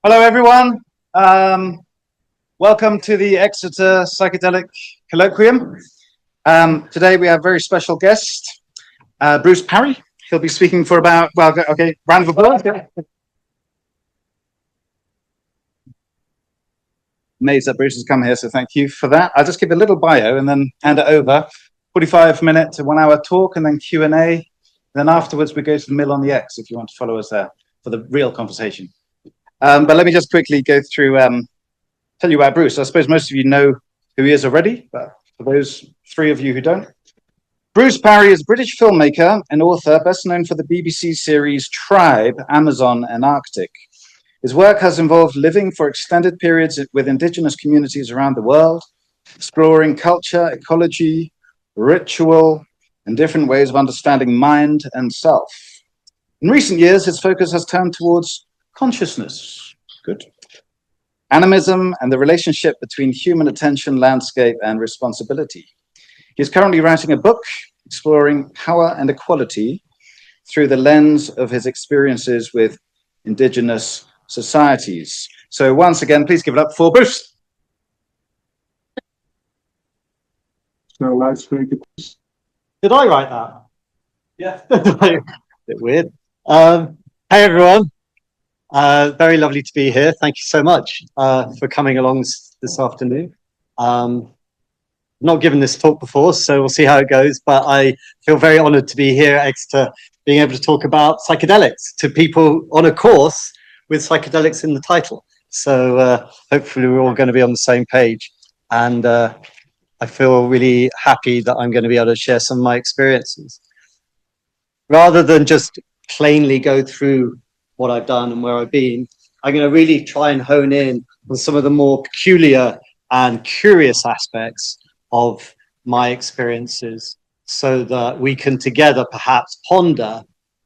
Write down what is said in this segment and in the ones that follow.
Hello, everyone. Welcome to the Exeter Psychedelic Colloquium. Today we have a very special guest, Bruce Parry. He'll be speaking for about, well, okay, round of applause. Amazed that Bruce has come here, so thank you for that. I'll just give a little bio and then hand it over. 45-minute to 1 hour talk and then Q&A. Then afterwards we go to the Mill on the X if you want to follow us there for the real conversation. But let me just quickly go through, tell you about Bruce. I suppose most of you know who he is already, but for those three of you who don't, Bruce Parry is a British filmmaker and author, best known for the BBC series Tribe, Amazon and Arctic. His work has involved living for extended periods with Indigenous communities around the world, exploring culture, ecology, ritual, and different ways of understanding mind and self. In recent years, his focus has turned towards consciousness, good, animism, and the relationship between human attention, landscape, and responsibility. He is currently writing a book exploring power and equality through the lens of his experiences with Indigenous societies. So once again, please give it up for Bruce. So let's make it. Did I write that? Yeah. Bit weird. Hey everyone. Very lovely to be here. Thank you so much for coming along this afternoon. Not given this talk before, so we'll see how it goes, but I feel very honored to be here at Exeter, being able to talk about psychedelics to people on a course with psychedelics in the title. So hopefully we're all going to be on the same page. And I feel really happy that I'm going to be able to share some of my experiences. Rather than just plainly go through what I've done and where I've been, I'm going to really try and hone in on some of the more peculiar and curious aspects of my experiences so that we can together perhaps ponder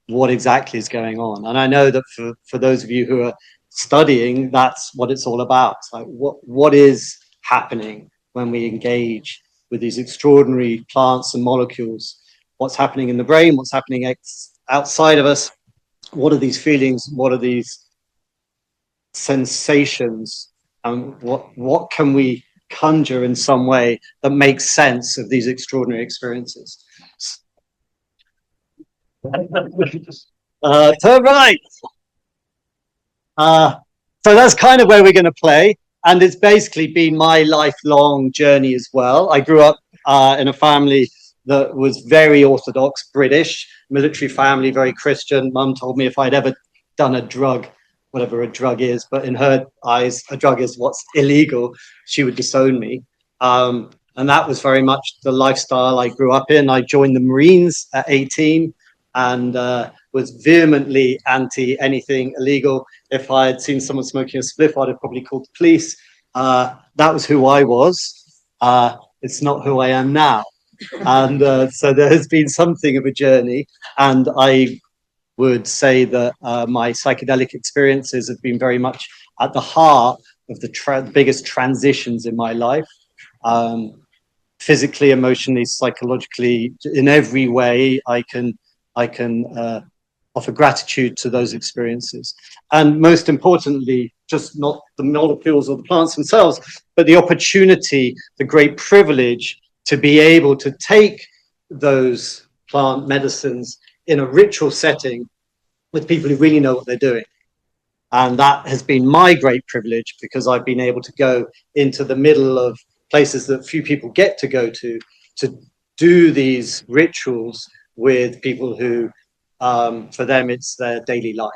what exactly is going on. And I know that for those of you who are studying, that's what it's all about. It's like what is happening when we engage with these extraordinary plants and molecules? What's happening in the brain? What's happening outside of us? What are these feelings? What are these sensations? And what can we conjure in some way that makes sense of these extraordinary experiences? Turn right. So that's kind of where we're going to play. And it's basically been my lifelong journey as well. I grew up in a family that was very Orthodox British, military family, very Christian. Mum told me if I'd ever done a drug, whatever a drug is, but in her eyes, a drug is what's illegal, she would disown me. And that was very much the lifestyle I grew up in. I joined the Marines at 18 and was vehemently anti anything illegal. If I had seen someone smoking a spliff, I'd have probably called the police. That was who I was. It's not who I am now. And so there has been something of a journey. And I would say that my psychedelic experiences have been very much at the heart of the biggest transitions in my life. Physically, emotionally, psychologically, in every way, I can offer gratitude to those experiences. And most importantly, just not the molecules or the plants themselves, but the opportunity, the great privilege to be able to take those plant medicines in a ritual setting with people who really know what they're doing. And that has been my great privilege because I've been able to go into the middle of places that few people get to go to do these rituals with people who, for them, it's their daily life.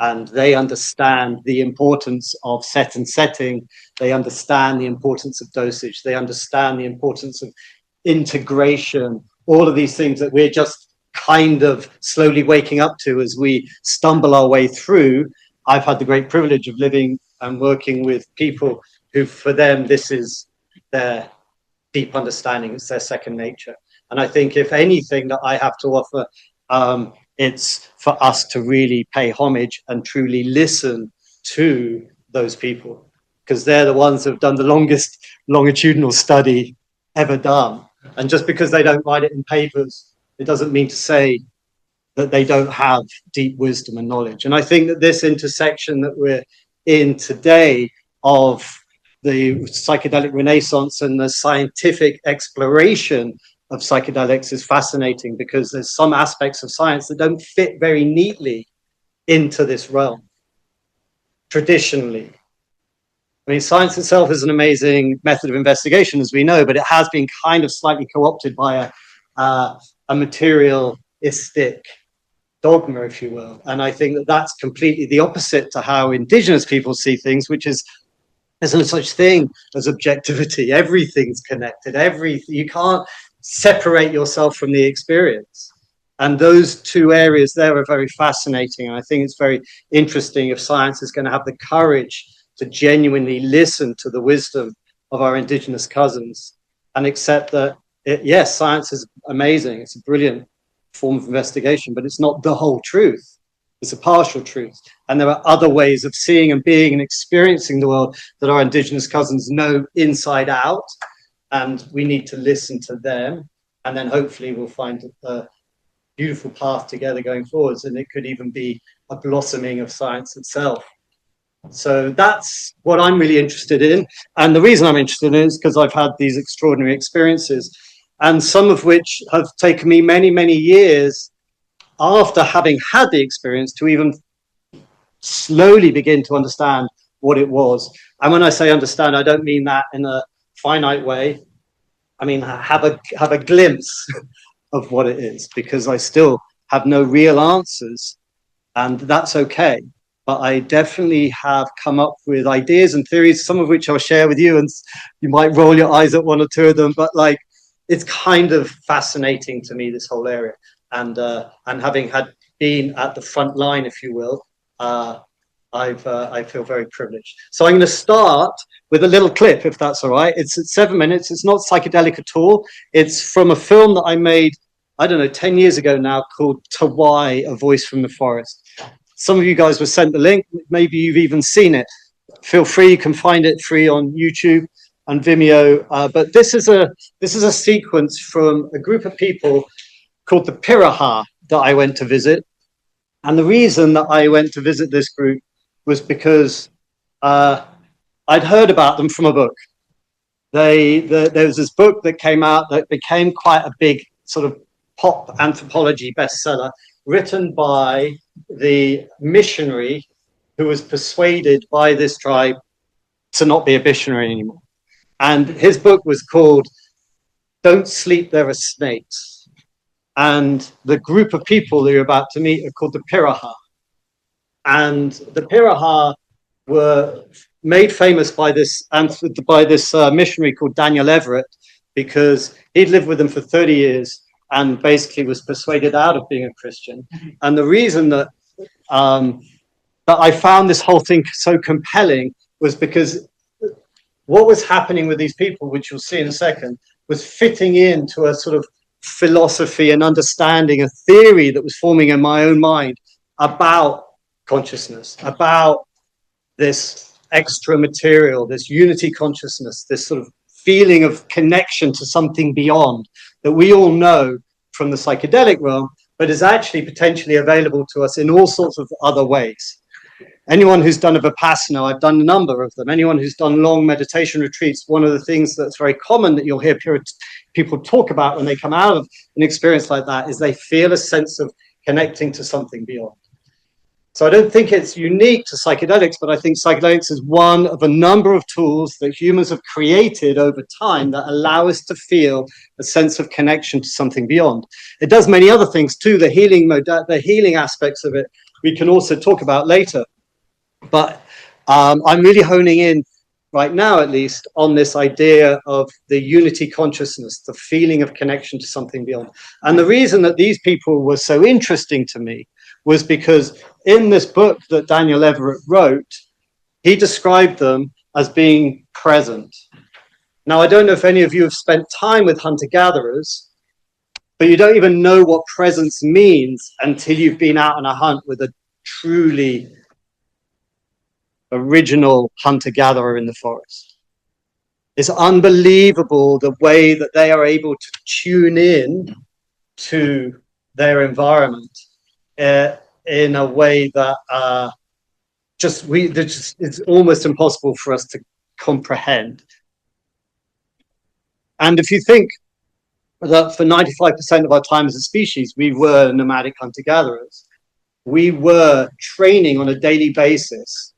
And they understand the importance of set and setting. They understand the importance of dosage. They understand the importance of integration, all of these things that we're just kind of slowly waking up to as we stumble our way through. I've had the great privilege of living and working with people who, for them, this is their deep understanding. It's their second nature. And I think if anything that I have to offer, it's for us to really pay homage and truly listen to those people, because they're the ones who have done the longest longitudinal study ever done. And just because they don't write it in papers, it doesn't mean to say that they don't have deep wisdom and knowledge. And I think that this intersection that we're in today of the psychedelic renaissance and the scientific exploration of psychedelics is fascinating, because there's some aspects of science that don't fit very neatly into this realm traditionally. I mean, science itself is an amazing method of investigation, as we know, but it has been kind of slightly co-opted by a materialistic dogma, if you will. And I think that that's completely the opposite to how Indigenous people see things, which is there's no such thing as objectivity. Everything's connected. You can't separate yourself from the experience. And those two areas there are very fascinating. And I think it's very interesting if science is going to have the courage to genuinely listen to the wisdom of our Indigenous cousins and accept that, yes, science is amazing. It's a brilliant form of investigation, but it's not the whole truth. It's a partial truth. And there are other ways of seeing and being and experiencing the world that our Indigenous cousins know inside out. And we need to listen to them. And then hopefully we'll find a beautiful path together going forwards. And it could even be a blossoming of science itself. So that's what I'm really interested in. And the reason I'm interested in it is because I've had these extraordinary experiences, and some of which have taken me many, many years after having had the experience to even slowly begin to understand what it was. And when I say understand, I don't mean that in a finite way. I mean, have a glimpse of what it is, because I still have no real answers, and that's okay. But I definitely have come up with ideas and theories, some of which I'll share with you, and you might roll your eyes at one or two of them, but like, it's kind of fascinating to me, this whole area. And having been at the front line, if you will, I feel very privileged. So I'm going to start with a little clip, if that's all right. It's at 7 minutes. It's not psychedelic at all. It's from a film that I made, I don't know, 10 years ago now, called Tawai, A Voice from the Forest. Some of you guys were sent the link. Maybe you've even seen it. Feel free, you can find it free on YouTube and Vimeo. But this is a sequence from a group of people called the Piraha that I went to visit. And the reason that I went to visit this group was because I'd heard about them from a book. There was this book that came out that became quite a big sort of pop anthropology bestseller, written by the missionary who was persuaded by this tribe to not be a missionary anymore. And his book was called Don't Sleep, There Are Snakes. And the group of people that you're about to meet are called the Piraha. And the Piraha were made famous by this missionary called Daniel Everett, because he'd lived with them for 30 years and basically was persuaded out of being a Christian. And the reason that I found this whole thing so compelling was because what was happening with these people, which you'll see in a second, was fitting into a sort of philosophy and understanding, a theory that was forming in my own mind about consciousness, about this extra material, this unity consciousness, this sort of feeling of connection to something beyond that we all know from the psychedelic realm, but is actually potentially available to us in all sorts of other ways. Anyone who's done a Vipassana, I've done a number of them, anyone who's done long meditation retreats, one of the things that's very common that you'll hear people talk about when they come out of an experience like that is they feel a sense of connecting to something beyond. So I don't think it's unique to psychedelics, but I think psychedelics is one of a number of tools that humans have created over time that allow us to feel a sense of connection to something beyond. It does many other things too, the healing aspects of it we can also talk about later. But I'm really honing in right now, at least, on this idea of the unity consciousness, the feeling of connection to something beyond. And the reason that these people were so interesting to me was because in this book that Daniel Everett wrote, he described them as being present. Now, I don't know if any of you have spent time with hunter-gatherers, but you don't even know what presence means until you've been out on a hunt with a truly original hunter-gatherer in the forest. It's unbelievable the way that they are able to tune in to their environment in a way that it's almost impossible for us to comprehend. And if you think that for 95% of our time as a species, we were nomadic hunter-gatherers, we were training on a daily basis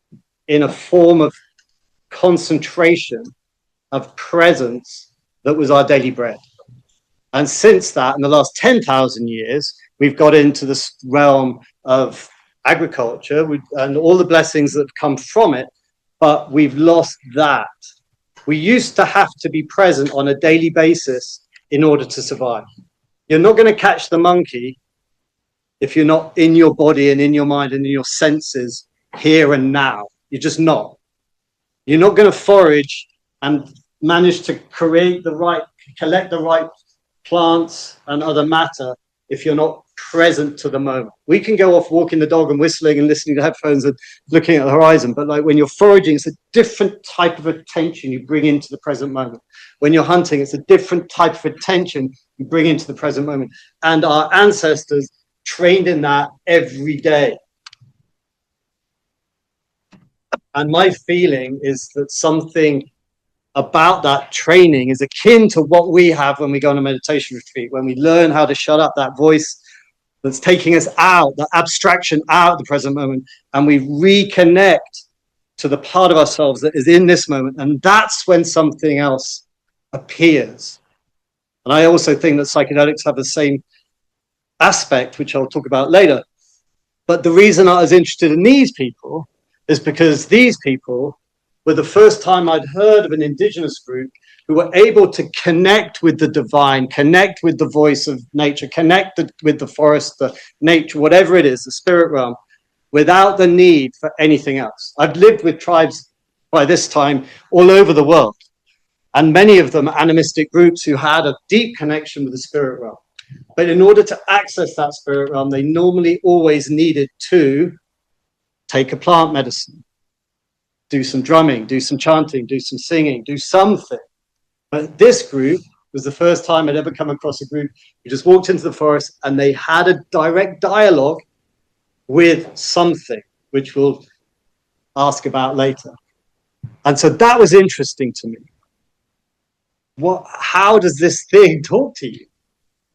in a form of concentration of presence that was our daily bread. And since that, in the last 10,000 years, we've got into this realm of agriculture and all the blessings that have come from it, but we've lost that. We used to have to be present on a daily basis in order to survive. You're not going to catch the monkey if you're not in your body and in your mind and in your senses here and now. You're just not. You're not going to forage and manage to collect the right plants and other matter if you're not present to the moment. We can go off walking the dog and whistling and listening to headphones and looking at the horizon, but like when you're foraging, it's a different type of attention you bring into the present moment. When you're hunting, it's a different type of attention you bring into the present moment. And our ancestors trained in that every day. And my feeling is that something about that training is akin to what we have when we go on a meditation retreat, when we learn how to shut up that voice that's taking us out, the abstraction out of the present moment, and we reconnect to the part of ourselves that is in this moment. And that's when something else appears. And I also think that psychedelics have the same aspect, which I'll talk about later. But the reason I was interested in these people is because these people were the first time I'd heard of an indigenous group who were able to connect with the divine, connect with the voice of nature, connect with the forest, the nature, whatever it is, the spirit realm, without the need for anything else. I've lived with tribes by this time all over the world, and many of them animistic groups who had a deep connection with the spirit realm. But in order to access that spirit realm, they normally always needed to take a plant medicine, do some drumming, do some chanting, do some singing, do something. But this group was the first time I'd ever come across a group who just walked into the forest and they had a direct dialogue with something, which we'll ask about later. And so that was interesting to me. How does this thing talk to you?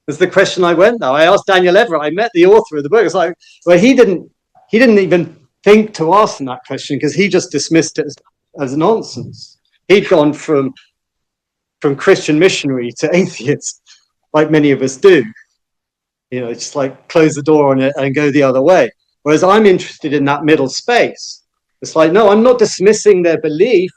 That's the question I went now. I asked Daniel Everett, I met the author of the book. It's like, well, he didn't even think to ask them that question because he just dismissed it as nonsense. He'd gone from Christian missionary to atheist, like many of us do. You know, just like close the door on it and go the other way. Whereas I'm interested in that middle space. It's like, no, I'm not dismissing their belief.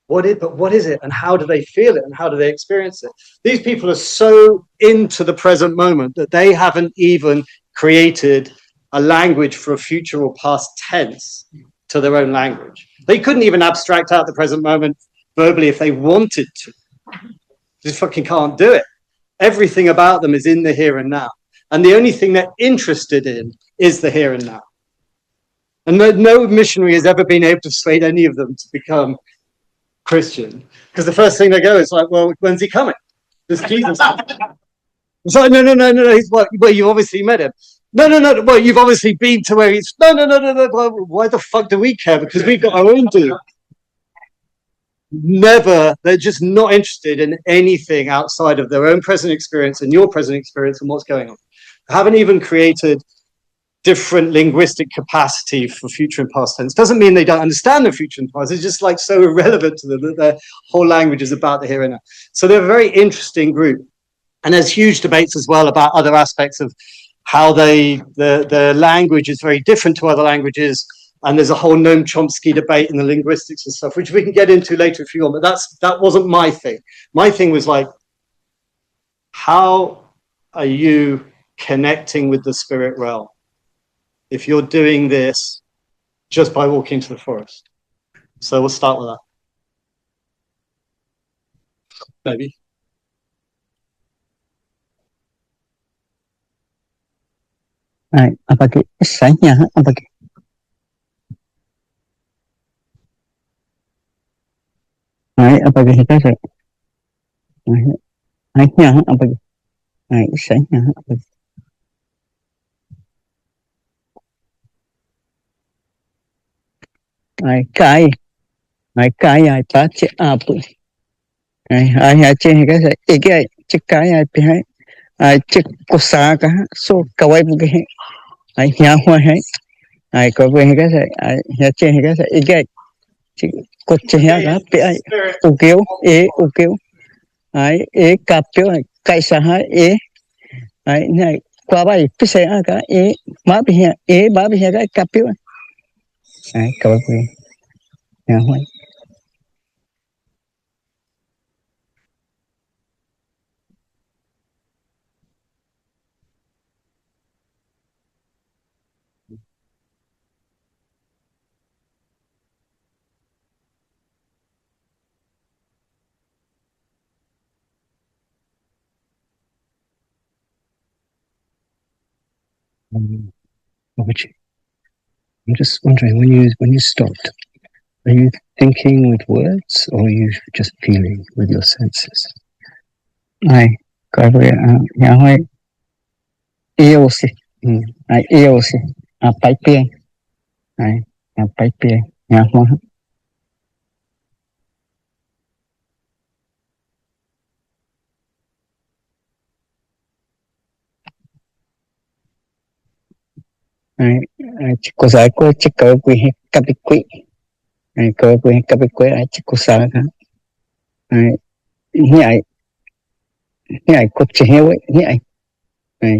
But what is it? And how do they feel it? And how do they experience it? These people are so into the present moment that they haven't even created a language for a future or past tense to their own language. They couldn't even abstract out the present moment verbally if they wanted to. They just fucking can't do it. Everything about them is in the here and now. And the only thing they're interested in is the here and now. And no missionary has ever been able to persuade any of them to become Christian. Because the first thing they go is like, well, when's he coming? Does Jesus come? It's like, no. He's like, well, you obviously met him. No. Well, you've obviously been to where he's. No. Well, why the fuck do we care? Because we've got our own dude. Never. They're just not interested in anything outside of their own present experience and your present experience and what's going on. They haven't even created different linguistic capacity for future and past tense. Doesn't mean they don't understand the future and past. It's just like so irrelevant to them that their whole language is about the here and now. So they're a very interesting group. And there's huge debates as well about other aspects of how the language is very different to other languages. And there's a whole Noam Chomsky debate in the linguistics and stuff, which we can get into later if you want. But that wasn't my thing. My thing was like, how are you connecting with the spirit realm if you're doing this just by walking to the forest? So we'll start with that. Maybe. Apa kisahnya? Apa kita saya? Kisahnya apa? Kisahnya apa? ai kai ai ta che apu ai che cái cái cái ai pi ai che kosa ka so kawai bu ke ai nya hoa ai có về cái ai che cái chỉ có che cái pi ai u kêu ai cặp kêu cái sa ai này qua bài pi se cái má pi cái cặp kêu ai có về nya hoa I'm just wondering when you stopped, are you thinking with words or are you just feeling with your senses? Ai có về nhà hoài yêu si, ai yêu si, pai pien, ai pai pien, nhà hoa, ai chỉ có giải có chỉ có quy cặp quy, ai có quy cặp quy ai chỉ có sao cả, ai nhảy nhảy có chỉ hiểu ấy nhảy, ai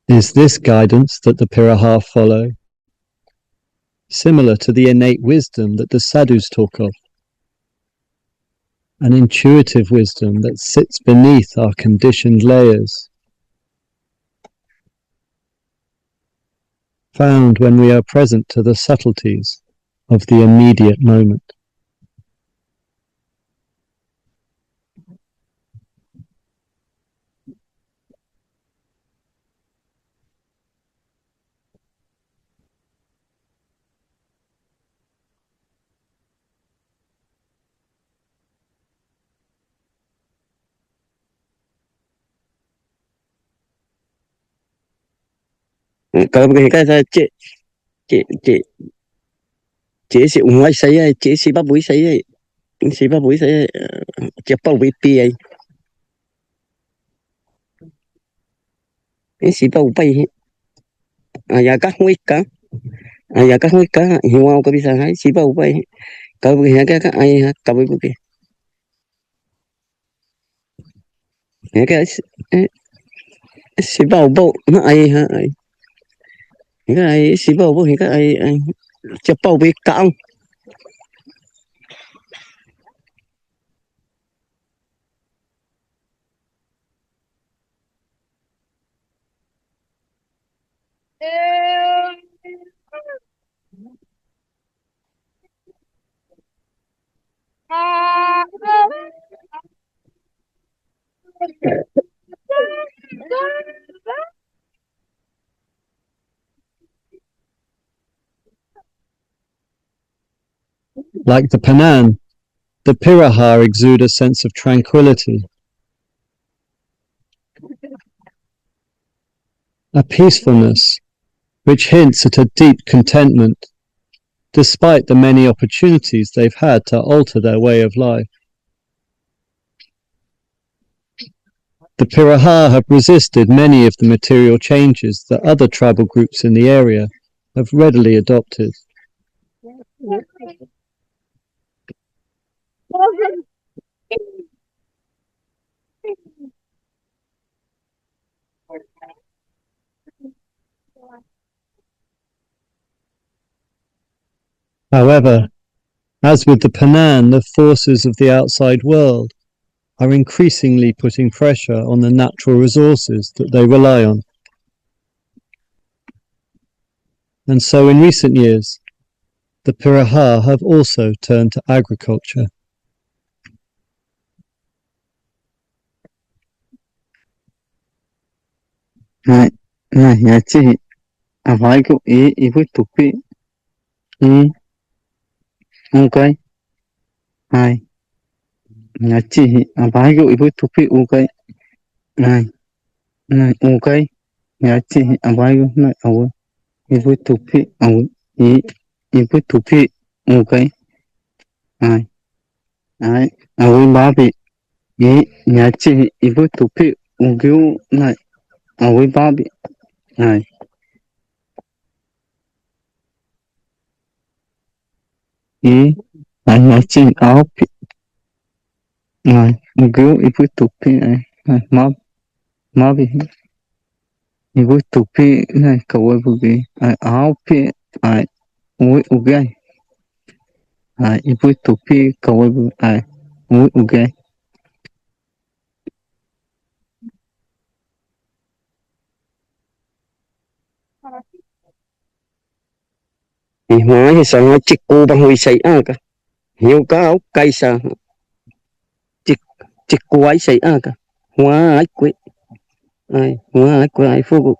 Is this guidance that the Piraha follow, similar to the innate wisdom that the sadhus talk of? An intuitive wisdom that sits beneath our conditioned layers, found when we are present to the subtleties of the immediate moment. có cái chị chị sĩ ngoài xây ấy chị sĩ ba buổi xây ấy sĩ ba buổi xây chị bao bị pi ấy sĩ bao bay ya các nguy cá ya các nguy cá hiểu không có bisa hay sĩ bao bay có cái cái ai có cái sĩ bao bao nó ai hả cái ai sĩ bao bao cái ai chị bao bị cạn Like the Panan, the Piraha exude a sense of tranquility, a peacefulness which hints at a deep contentment, despite the many opportunities they've had to alter their way of life. The Piraha have resisted many of the material changes that other tribal groups in the area have readily adopted. However, as with the Panan, the forces of the outside world are increasingly putting pressure on the natural resources that they rely on. And so in recent years, the Piraha have also turned to agriculture. Hai, ya chi avai ko ibu tupi. Okay. Hai, ya chi avai ko ibu tupi okay. Hai, okay. Ya chi avai ko na awu ibu tupi awu ibu tupi okay. Hai, hai awu babi ya chi ibu tupi ugyu na awu babi. Hai, hai ya chi ao Ai, ugyu ibu tupi mabi ibu tupi na kawa bugi ai ao pi ai ugai ai ibu tupi kawa bu ai ugai i mai sa nga chiku bang wi sai ka hiu ka au kai sa chik chiku ai sai ka hoa ai kwe ai hoa ai kwe ai fugu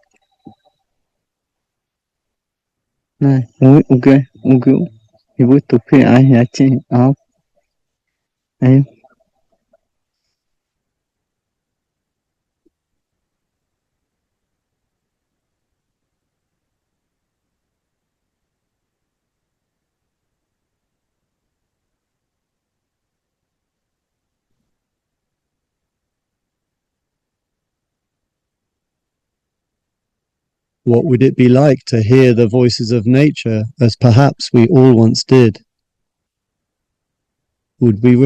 ai ugai ugyu ibu tupi ai ya chi ao ai. What would it be like to hear the voices of nature as perhaps we all once did? Would we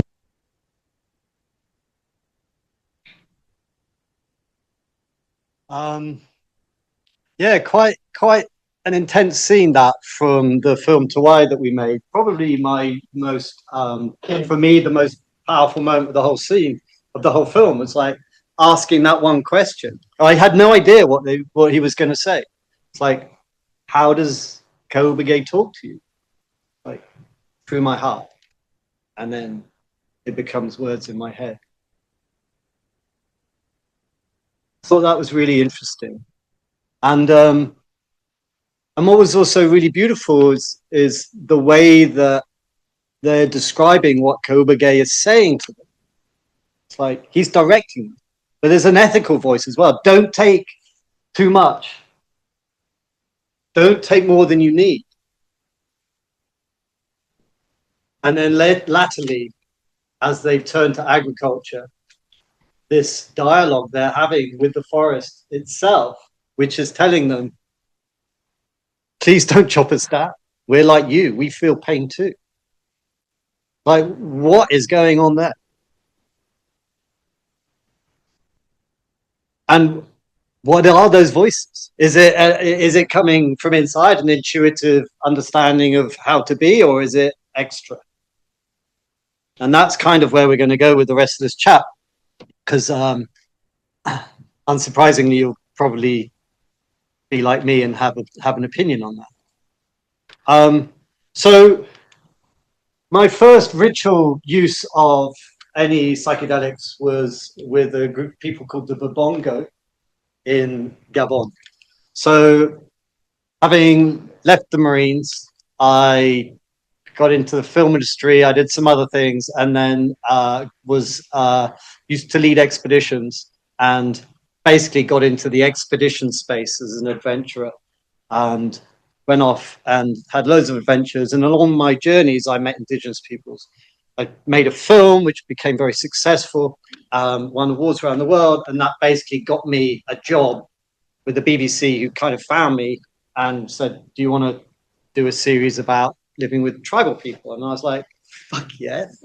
yeah, quite an intense scene that from the film Tawai that we made. Probably my most for me the most powerful moment of the whole scene of the whole film was like asking that one question. I had no idea what he was going to say. It's like, how does Kobage talk to you? Like through my heart, and then it becomes words in my head. I thought that was really interesting, and what was also really beautiful is the way that they're describing what Kobage is saying to them. It's like he's directing them, but there's an ethical voice as well. Don't take too much. Don't take more than you need. And then latterly, as they've turned to agriculture, this dialogue they're having with the forest itself, which is telling them, please don't chop us down. We're like you. We feel pain too. Like, what is going on there? And what are those voices? Is it coming from inside, an intuitive understanding of how to be, or is it extra? And that's kind of where we're going to go with the rest of this chat, because unsurprisingly, you'll probably be like me and have an opinion on that. So my first ritual use of any psychedelics was with a group of people called the Babongo in Gabon. So having left the Marines, I got into the film industry. I did some other things, and then was used to lead expeditions, and basically got into the expedition space as an adventurer, and went off and had loads of adventures. And along my journeys, I met Indigenous peoples. I made a film which became very successful, won awards around the world, and that basically got me a job with the BBC, who kind of found me and said, do you want to do a series about living with tribal people? And I was like, fuck yes.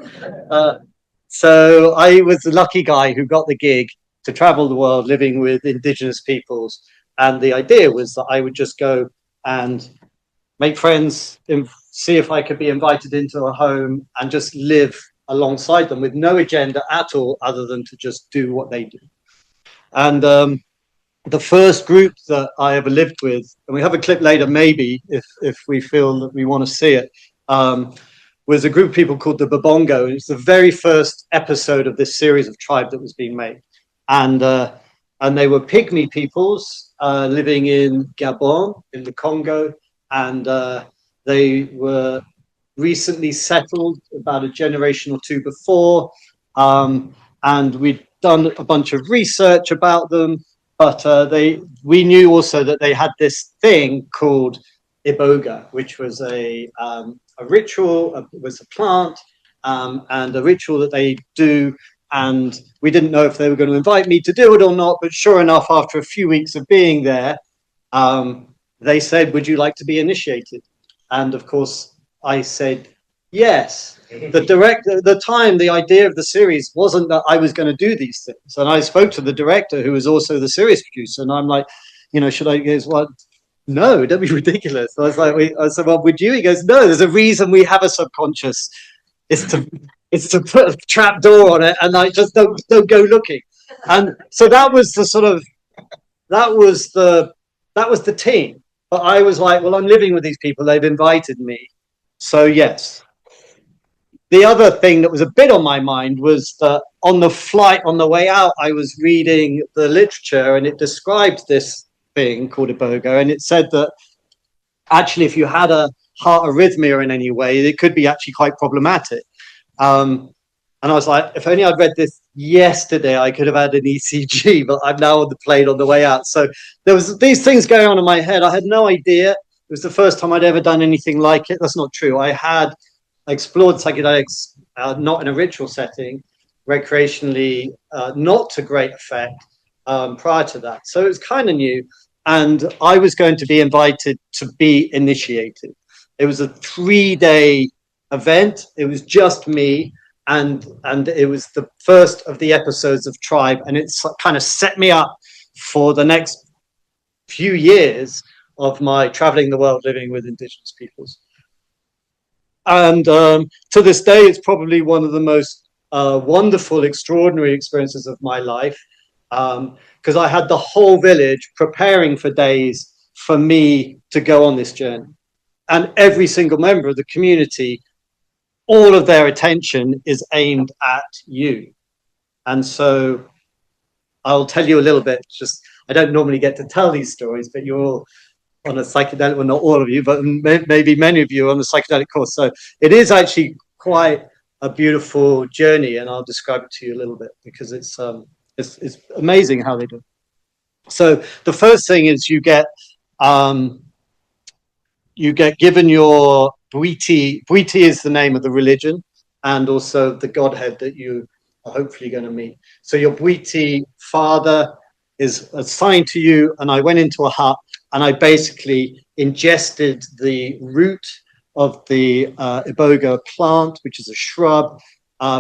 So I was the lucky guy who got the gig to travel the world living with Indigenous peoples. And the idea was that I would just go and make friends, see if I could be invited into a home and just live alongside them with no agenda at all other than to just do what they do. And the first group that I ever lived with, and we have a clip later maybe if we feel that we want to see it, was a group of people called the Babongo. It's the very first episode of this series of Tribe that was being made. And and they were pygmy peoples living in Gabon, in the Congo, and they were recently settled about a generation or two before, and we'd done a bunch of research about them, but we knew also that they had this thing called iboga, which was a ritual, was a plant, and a ritual that they do. And we didn't know if they were going to invite me to do it or not, but sure enough, after a few weeks of being there, they said, "Would you like to be initiated?" And of course, I said yes. The idea of the series wasn't that I was going to do these things. And I spoke to the director, who was also the series producer, and I'm like, should I? He goes, "Well, no, don't be ridiculous." I was like, I said, "Well, would you?" He goes, "No, there's a reason we have a subconscious. It's to put a trap door on it, and I just don't go looking." And so that was the team. But I was like, well, I'm living with these people. They've invited me, so yes. The other thing that was a bit on my mind was that on the flight, on the way out, I was reading the literature, and it described this thing called iboga, and it said that actually, if you had a heart arrhythmia in any way, it could be actually quite problematic. And I was like, if only I'd read this yesterday, I could have had an ECG, but I'm now on the plane on the way out. So there was these things going on in my head. I had no idea. It was the first time I'd ever done anything like it. That's not true. I explored psychedelics, not in a ritual setting, recreationally, not to great effect prior to that. So it was kind of new. And I was going to be invited to be initiated. It was a 3-day event. It was just me. And it was the first of the episodes of Tribe. And it's kind of set me up for the next few years of my traveling the world living with Indigenous peoples. And to this day, it's probably one of the most wonderful, extraordinary experiences of my life, because I had the whole village preparing for days for me to go on this journey. And every single member of the community, all of their attention is aimed at you. And so I'll tell you a little bit, just, I don't normally get to tell these stories, but you're all on a psychedelic, well, not all of you, but maybe many of you on the psychedelic course. So it is actually quite a beautiful journey, and I'll describe it to you a little bit, because it's amazing how they do it. So the first thing is you get given your Bwiti. Bwiti is the name of the religion, and also the godhead that you are hopefully going to meet. So your Bwiti father is assigned to you, and I went into a hut, and I basically ingested the root of the iboga plant, which is a shrub,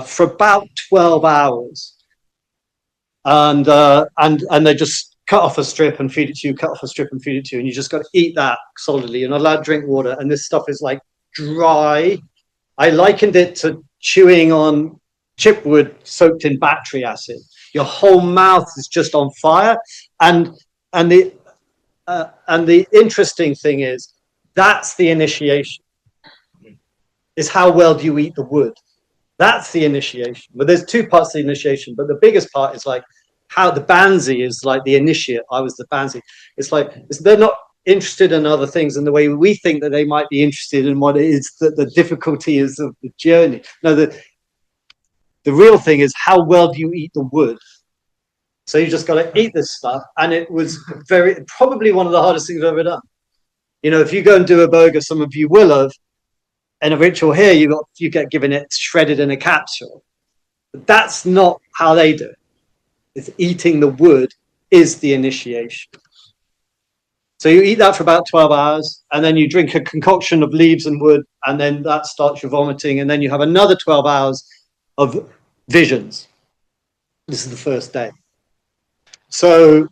for about 12 hours. And they just cut off a strip and feed it to you, cut off a strip and feed it to you, and you just got to eat that solidly. You're not allowed to drink water, and this stuff is like dry. I likened it to chewing on chipwood soaked in battery acid. Your whole mouth is just on fire, and the interesting thing is that's the initiation. Is how well do you eat the wood? That's the initiation. But there's two parts to the initiation, but the biggest part is like how the Banzi is like the initiate. I was the Banzi. It's like they're not interested in other things in the way we think that they might be interested in what it is that the difficulty is of the journey. No, the real thing is how well do you eat the wood? So you just got to eat this stuff, and it was probably one of the hardest things I've ever done. You know, if you go and do a burger, some of you will have. In a ritual here, you get given it shredded in a capsule. But that's not how they do it. It's eating the wood is the initiation. So you eat that for about 12 hours, and then you drink a concoction of leaves and wood, and then that starts your vomiting, and then you have another 12 hours of visions. This is the first day. So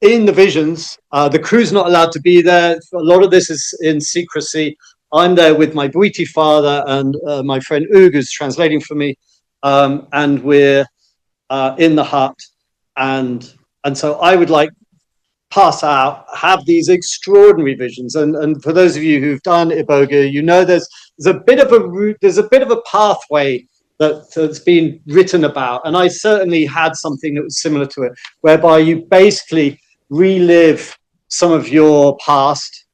in the visions, the crew's not allowed to be there. A lot of this is in secrecy. I'm there with my Bwiti father and my friend Oog, who's translating for me, and we're in the hut, and so I would like pass out, have these extraordinary visions, and for those of you who've done iboga, you know there's a bit of a route, there's a bit of a pathway that's been written about, and I certainly had something that was similar to it, whereby you basically relive some of your past,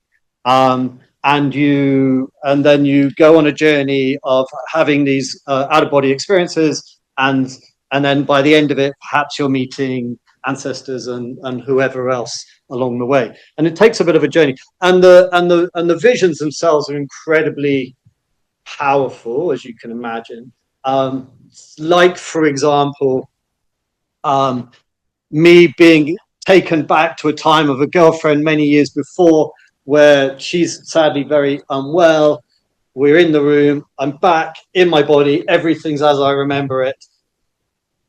and then you go on a journey of having these out-of-body experiences, and then by the end of it, perhaps you're meeting ancestors and whoever else along the way. And it takes a bit of a journey, and the visions themselves are incredibly powerful, as you can imagine. Like, for example, me being taken back to a time of a girlfriend many years before, where she's sadly very unwell. We're in the room, I'm back in my body, everything's as I remember it.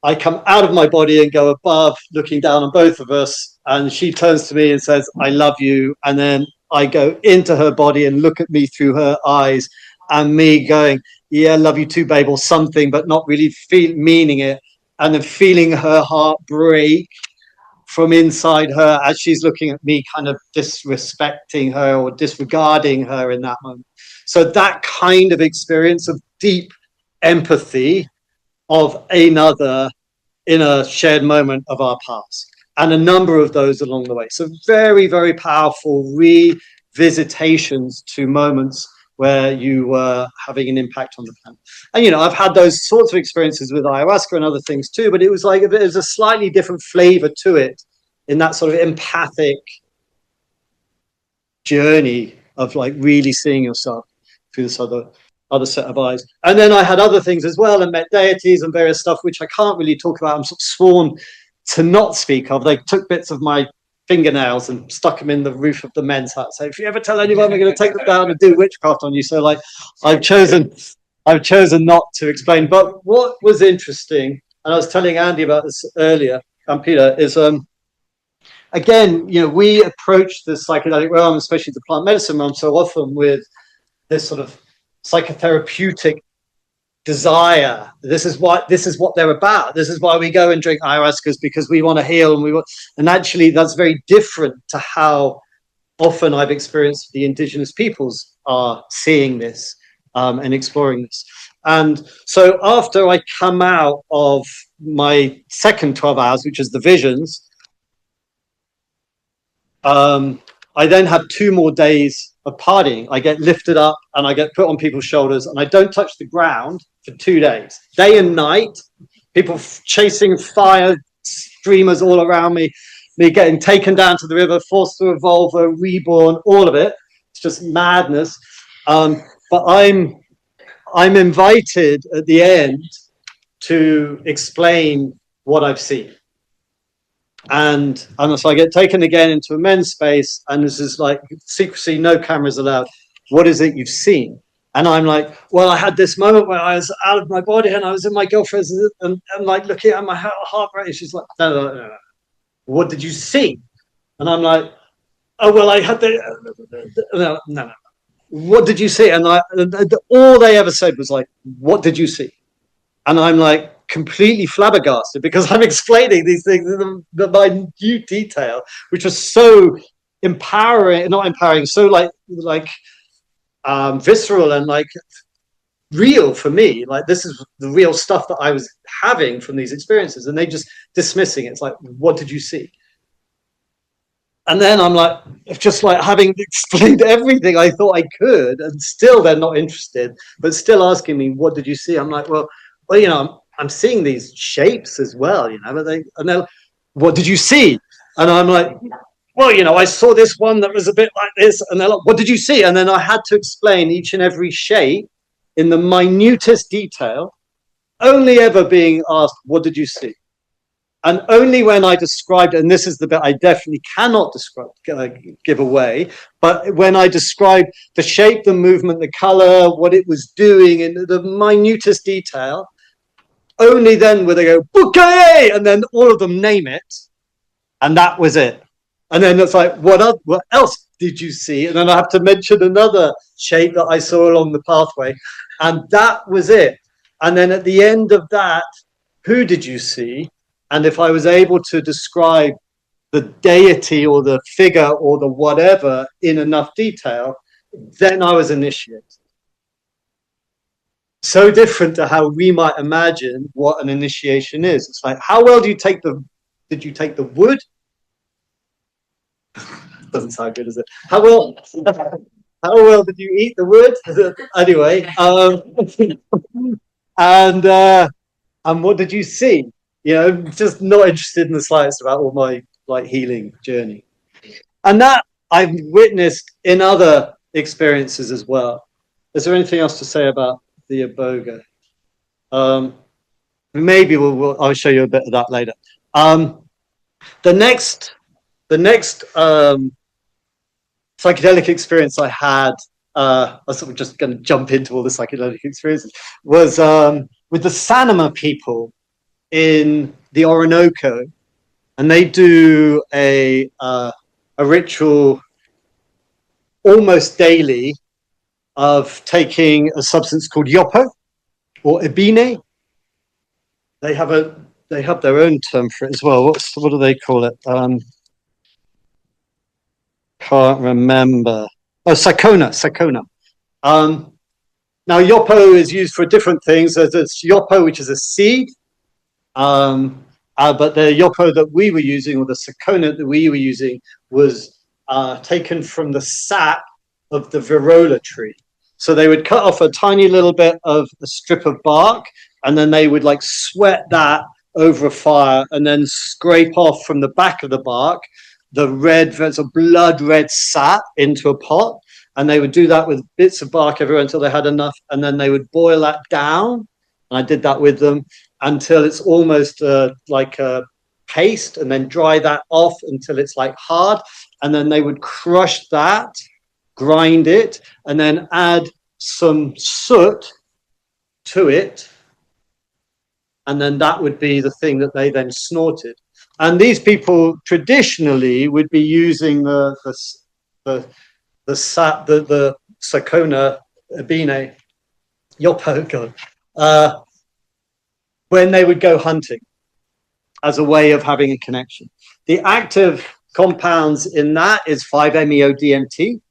I come out of my body and go above, looking down on both of us, and she turns to me and says, I love you. And then I go into her body and look at me through her eyes, and me going, yeah, love you too, babe, or something, but not really meaning it. And then feeling her heart break from inside her as she's looking at me, kind of disrespecting her or disregarding her in that moment. So that kind of experience of deep empathy of another in a shared moment of our past, and a number of those along the way. So very, very powerful revisitations to moments where you were having an impact on the planet. And, you know, I've had those sorts of experiences with ayahuasca and other things too, but it was like, there's a slightly different flavor to it, in that sort of empathic journey of like really seeing yourself through this other set of eyes. And then I had other things as well, and met deities and various stuff, which I can't really talk about. I'm sort of sworn to not speak of. They took bits of my fingernails and stuck them in the roof of the men's hut. So if you ever tell anyone, we're going to take them down and do witchcraft on you. So like, I've chosen not to explain. But what was interesting, and I was telling Andy about this earlier, and Peter, is again, you know, we approach the psychedelic realm, especially the plant medicine realm, so often with this sort of psychotherapeutic desire. This is what they're about. This is why we go and drink ayahuascas, because we want to heal, and actually that's very different to how often I've experienced the indigenous peoples are seeing this and exploring this. And so after I come out of my second 12 hours, which is the visions, I then have 2 more days of partying. I get lifted up and I get put on people's shoulders, and I don't touch the ground for 2 days, day and night. People chasing fire streamers all around me getting taken down to the river, forced to evolve, reborn, all of it. It's just madness. But I'm invited at the end to explain what I've seen. And so I get taken again into a men's space, and this is like secrecy, no cameras allowed. What is it you've seen? And I'm like, well, I had this moment where I was out of my body and I was in my girlfriend's, and I'm like looking at my heart rate. She's like, no. What did you see? And I'm like, oh, well, I had no. What did you see? And all they ever said was like, what did you see? And I'm like, completely flabbergasted, because I'm explaining these things in the minute detail, which was so empowering, not empowering, so like visceral and like real for me. Like, this is the real stuff that I was having from these experiences, and they just dismissing it. It's like, what did you see? And then I'm like, just like having explained everything I thought I could, and still they're not interested, but still asking me, what did you see? I'm like, well, you know, I'm seeing these shapes as well, you know, and they're, what did you see? And I'm like, well, you know, I saw this one that was a bit like this, and they're like, what did you see? And then I had to explain each and every shape in the minutest detail, only ever being asked, what did you see? And only when I described, and this is the bit I definitely cannot describe, give away, but when I described the shape, the movement, the color, what it was doing in the minutest detail, only then would they go, bouquet, and then all of them name it, and that was it. And then it's like, what else did you see? And then I have to mention another shape that I saw along the pathway, and that was it. And then at the end of that, who did you see? And if I was able to describe the deity or the figure or the whatever in enough detail, then I was initiated. so different to how we might imagine what an initiation is. It's like, how well did you take the wood? Doesn't sound good, does it? How well did you eat the wood? Anyway, and what did you see? You know, just not interested in the slightest about all my like healing journey. And that I've witnessed in other experiences as well. Is there anything else to say about the iboga? Maybe I'll show you a bit of that later. The next psychedelic experience I had, I was sort of just going to jump into all the psychedelic experiences, was with the Sanama people in the Orinoco, and they do a ritual almost daily of taking a substance called yopo or ebine. They have their own term for it as well. What do they call it? Can't remember. Oh, Sakona. Now yopo is used for different things. There's yopo, which is a seed. But the yopo that we were using, or the Sakona that we were using, was taken from the sap of the virola tree. So they would cut off a tiny little bit of a strip of bark, and then they would like sweat that over a fire, and then scrape off from the back of the bark the red, there's a blood red sap into a pot, and they would do that with bits of bark everywhere until they had enough, and then they would boil that down. And I did that with them until it's almost like a paste, and then dry that off until it's like hard, and then they would crush that, grind it, and then add some soot to it, and then that would be the thing that they then snorted. And these people traditionally would be using the Sakona ebine yopo when they would go hunting as a way of having a connection. The active compounds in that is 5-MeO-DMT.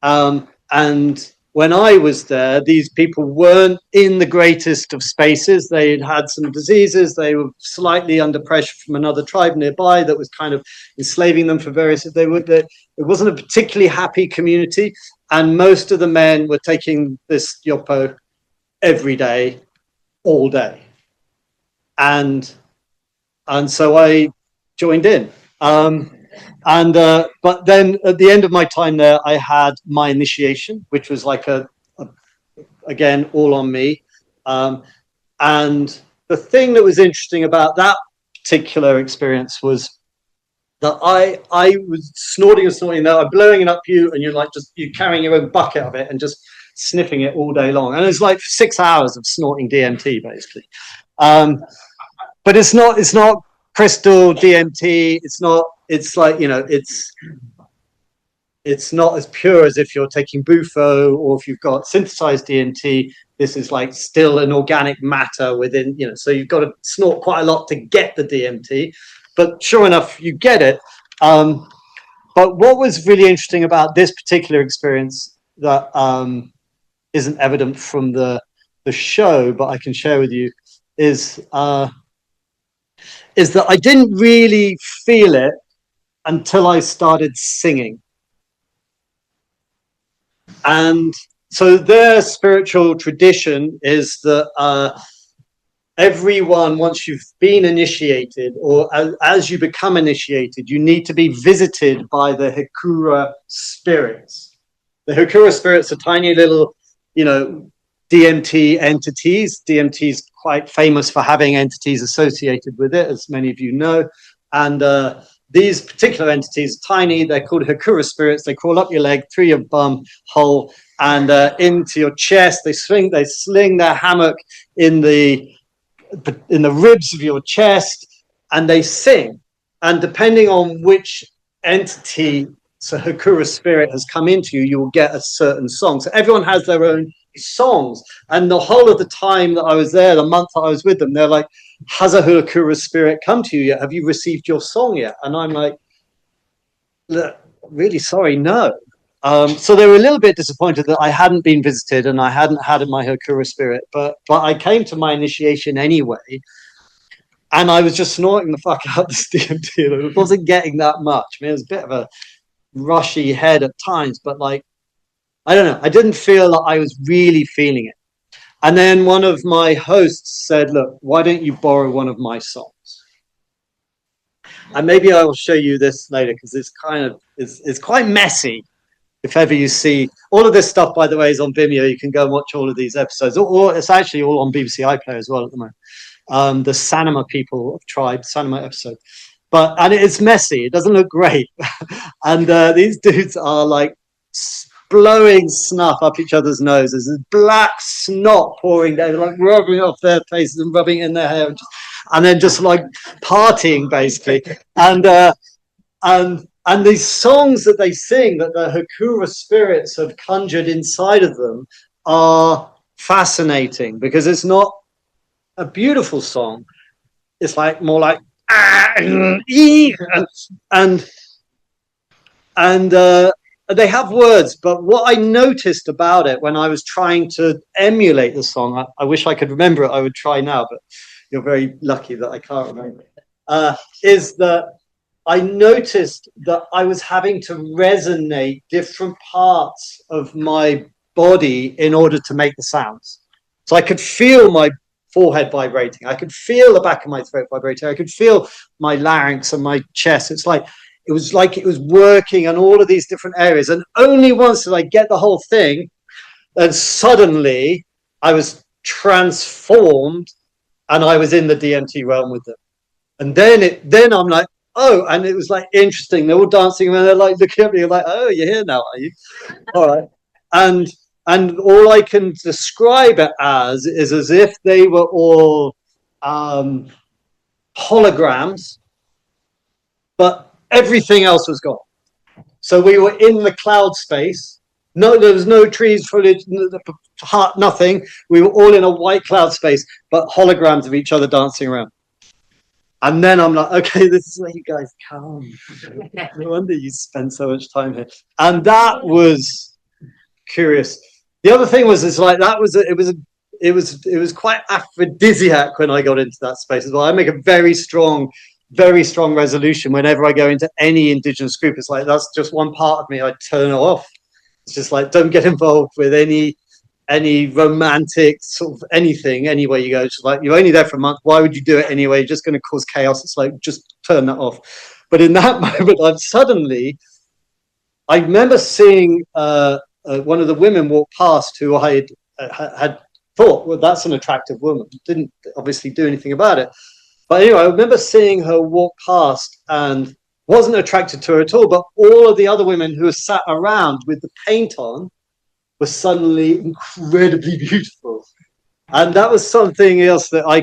And when I was there, these people weren't in the greatest of spaces. They'd had some diseases. They were slightly under pressure from another tribe nearby that was kind of enslaving them for various. It wasn't a particularly happy community, and most of the men were taking this yopo every day, all day, and so I joined in. But then at the end of my time there, I had my initiation, which was like again, all on me. And the thing that was interesting about that particular experience was that I was snorting and snorting there, I'm blowing it up you, and you're carrying your own bucket of it and just sniffing it all day long. And it's like 6 hours of snorting DMT, basically. But it's not crystal DMT. It's like, you know, it's not as pure as if you're taking bufo or if you've got synthesized DMT. This is like still an organic matter within, you know, so you've got to snort quite a lot to get the DMT, but sure enough, you get it. But what was really interesting about this particular experience that isn't evident from the show, but I can share with you, is that I didn't really feel it until I started singing. And so their spiritual tradition is that everyone, once you've been initiated, or as you become initiated, you need to be visited by the Hekura spirits. The Hekura spirits are tiny little, you know, DMT entities. DMT is quite famous for having entities associated with it, as many of you know. And these particular entities are tiny. They're called Hekura spirits. They crawl up your leg, through your bum hole, and into your chest. They sling their hammock in the ribs of your chest, and they sing. And depending on which entity, so Hekura spirit, has come into you, you will get a certain song. So everyone has their own songs. And the whole of the time that I was there, the month that I was with them, they're like, has a Hekura spirit come to you yet? Have you received your song yet? And I'm like, look, really sorry, no. So they were a little bit disappointed that I hadn't been visited and I hadn't had my Hakura spirit, but I came to my initiation anyway, and I was just snorting the fuck out this DMT. It wasn't getting that much. I mean, it was a bit of a rushy head at times, but like, I don't know, I didn't feel like I was really feeling it. And then one of my hosts said, look, why don't you borrow one of my songs? And maybe I will show you this later, because it's kind of, it's quite messy. If ever you see, all of this stuff, by the way, is on Vimeo. You can go and watch all of these episodes, or it's actually all on BBC iPlayer as well at the moment. The Sanama people of Tribe, Sanama episode. And it's messy. It doesn't look great. And these dudes are like blowing snuff up each other's noses. There's black snot pouring down, like rubbing off their faces and rubbing it in their hair, and then just like partying basically. And these songs that they sing, that the Hakura spirits have conjured inside of them, are fascinating, because it's not a beautiful song. It's like more like and they have words. But what I noticed about it when I was trying to emulate the song, I wish I could remember it. I would try now, but you're very lucky that I can't remember it. Is that I noticed that I was having to resonate different parts of my body in order to make the sounds. So I could feel my forehead vibrating. I could feel the back of my throat vibrating. I could feel my larynx and my chest. It was like it was working on all of these different areas. And only once did I get the whole thing, and suddenly I was transformed, and I was in the DMT realm with them. And then I'm like, oh, and it was like interesting. They're all dancing and they're like looking at me like, oh, you're here now, are you? All right. And all I can describe it as is as if they were all holograms, but everything else was gone. So we were in the cloud space. No, there was no trees, foliage, nothing. We were all in a white cloud space, but holograms of each other dancing around. And then I'm like, okay, this is where you guys come. No wonder you spend so much time here. And that was curious. The other thing was, it's like that was it was quite aphrodisiac when I got into that space as well. I make a very strong resolution whenever I go into any Indigenous group. It's like that's just one part of me I turn off. It's just like, don't get involved with any romantic sort of anything anywhere you go. It's just like, you're only there for a month, why would you do it anyway? You're just going to cause chaos. It's like, just turn that off. But in that moment, I remember seeing one of the women walk past who I had thought, well, that's an attractive woman. Didn't obviously do anything about it. But anyway, I remember seeing her walk past and wasn't attracted to her at all. But all of the other women who were sat around with the paint on were suddenly incredibly beautiful. And that was something else that I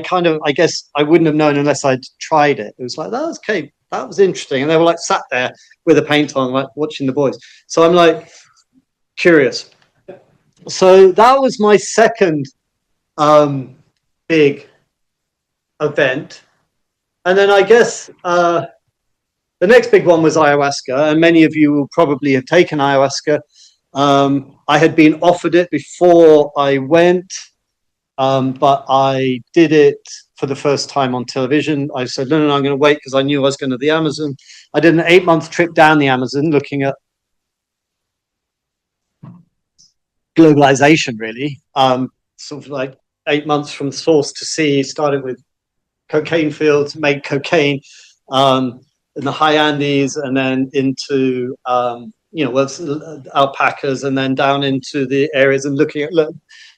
guess I wouldn't have known unless I'd tried it. It was like, that was okay, that was interesting. And they were like sat there with a paint on, like watching the boys. So I'm like curious. So that was my second big event. And then I guess the next big one was ayahuasca. And many of you will probably have taken ayahuasca. I had been offered it before I went, but I did it for the first time on television. I said, no, I'm going to wait, because I knew I was going to the Amazon. I did an 8-month trip down the Amazon looking at globalization, really. Sort of like 8 months from source to sea, started with cocaine fields, made cocaine in the high Andes, and then into alpacas, and then down into the areas and looking at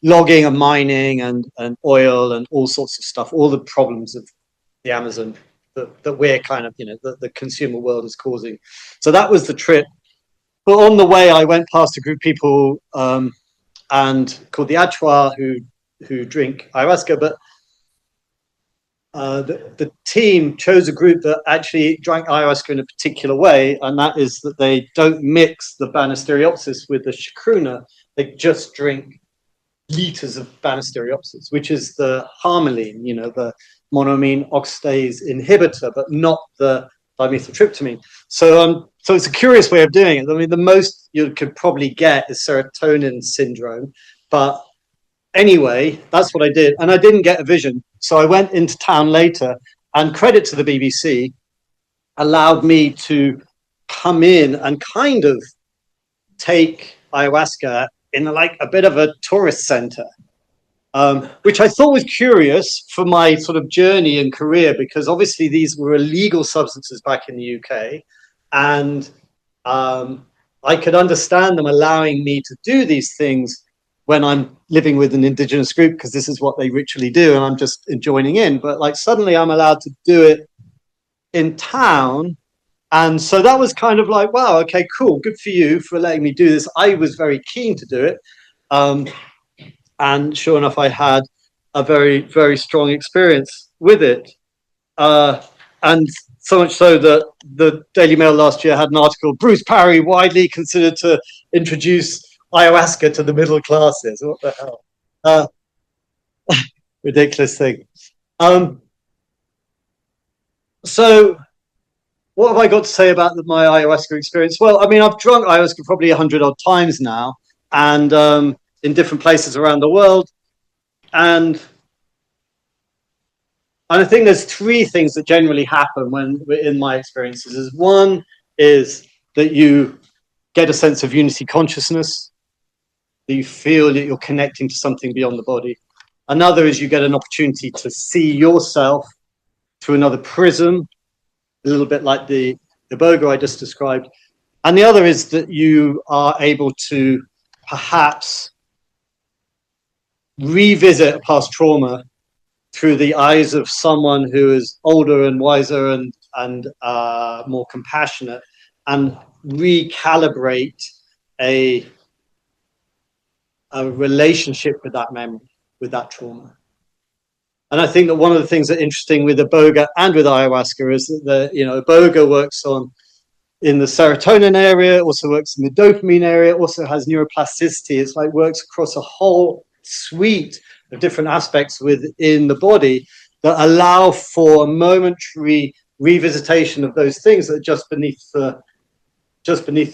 logging and mining and oil and all sorts of stuff, all the problems of the Amazon that we're kind of, the consumer world is causing. So that was the trip. But on the way, I went past a group of people and called the Achwa who drink ayahuasca, but the team chose a group that actually drank ayahuasca in a particular way, and that is that they don't mix the Banisteriopsis with the chacruna. They just drink liters of Banisteriopsis, which is the harmaline, the monoamine oxidase inhibitor, but not the dimethyltryptamine. So it's a curious way of doing it. I mean, the most you could probably get is serotonin syndrome, but anyway, that's what I did, and I didn't get a vision. So I went into town later, and credit to the BBC, allowed me to come in and kind of take ayahuasca in like a bit of a tourist center, which I thought was curious for my sort of journey and career, because obviously these were illegal substances back in the UK, and I could understand them allowing me to do these things when I'm living with an Indigenous group, because this is what they ritually do, and I'm just joining in. But like suddenly I'm allowed to do it in town. And so that was kind of like, wow, okay, cool, good for you for letting me do this. I was very keen to do it. And sure enough, I had a very, very strong experience with it. And so much so that the Daily Mail last year had an article, Bruce Parry widely considered to introduce ayahuasca to the middle classes. What the hell? Ridiculous thing. So what have I got to say about my ayahuasca experience? Well, I mean, I've drunk ayahuasca probably 100 odd times now, and in different places around the world. And I think there's three things that generally happen when in my experiences. One is that you get a sense of unity consciousness, that you feel that you're connecting to something beyond the body. Another is you get an opportunity to see yourself through another prism, a little bit like the burger I just described. And the other is that you are able to perhaps revisit a past trauma through the eyes of someone who is older and wiser and more compassionate, and recalibrate a relationship with that memory, with that trauma. And I think that one of the things that are interesting with iboga and with ayahuasca is that iboga works in the serotonin area, also works in the dopamine area, also has neuroplasticity. It's like works across a whole suite of different aspects within the body that allow for a momentary revisitation of those things that are just beneath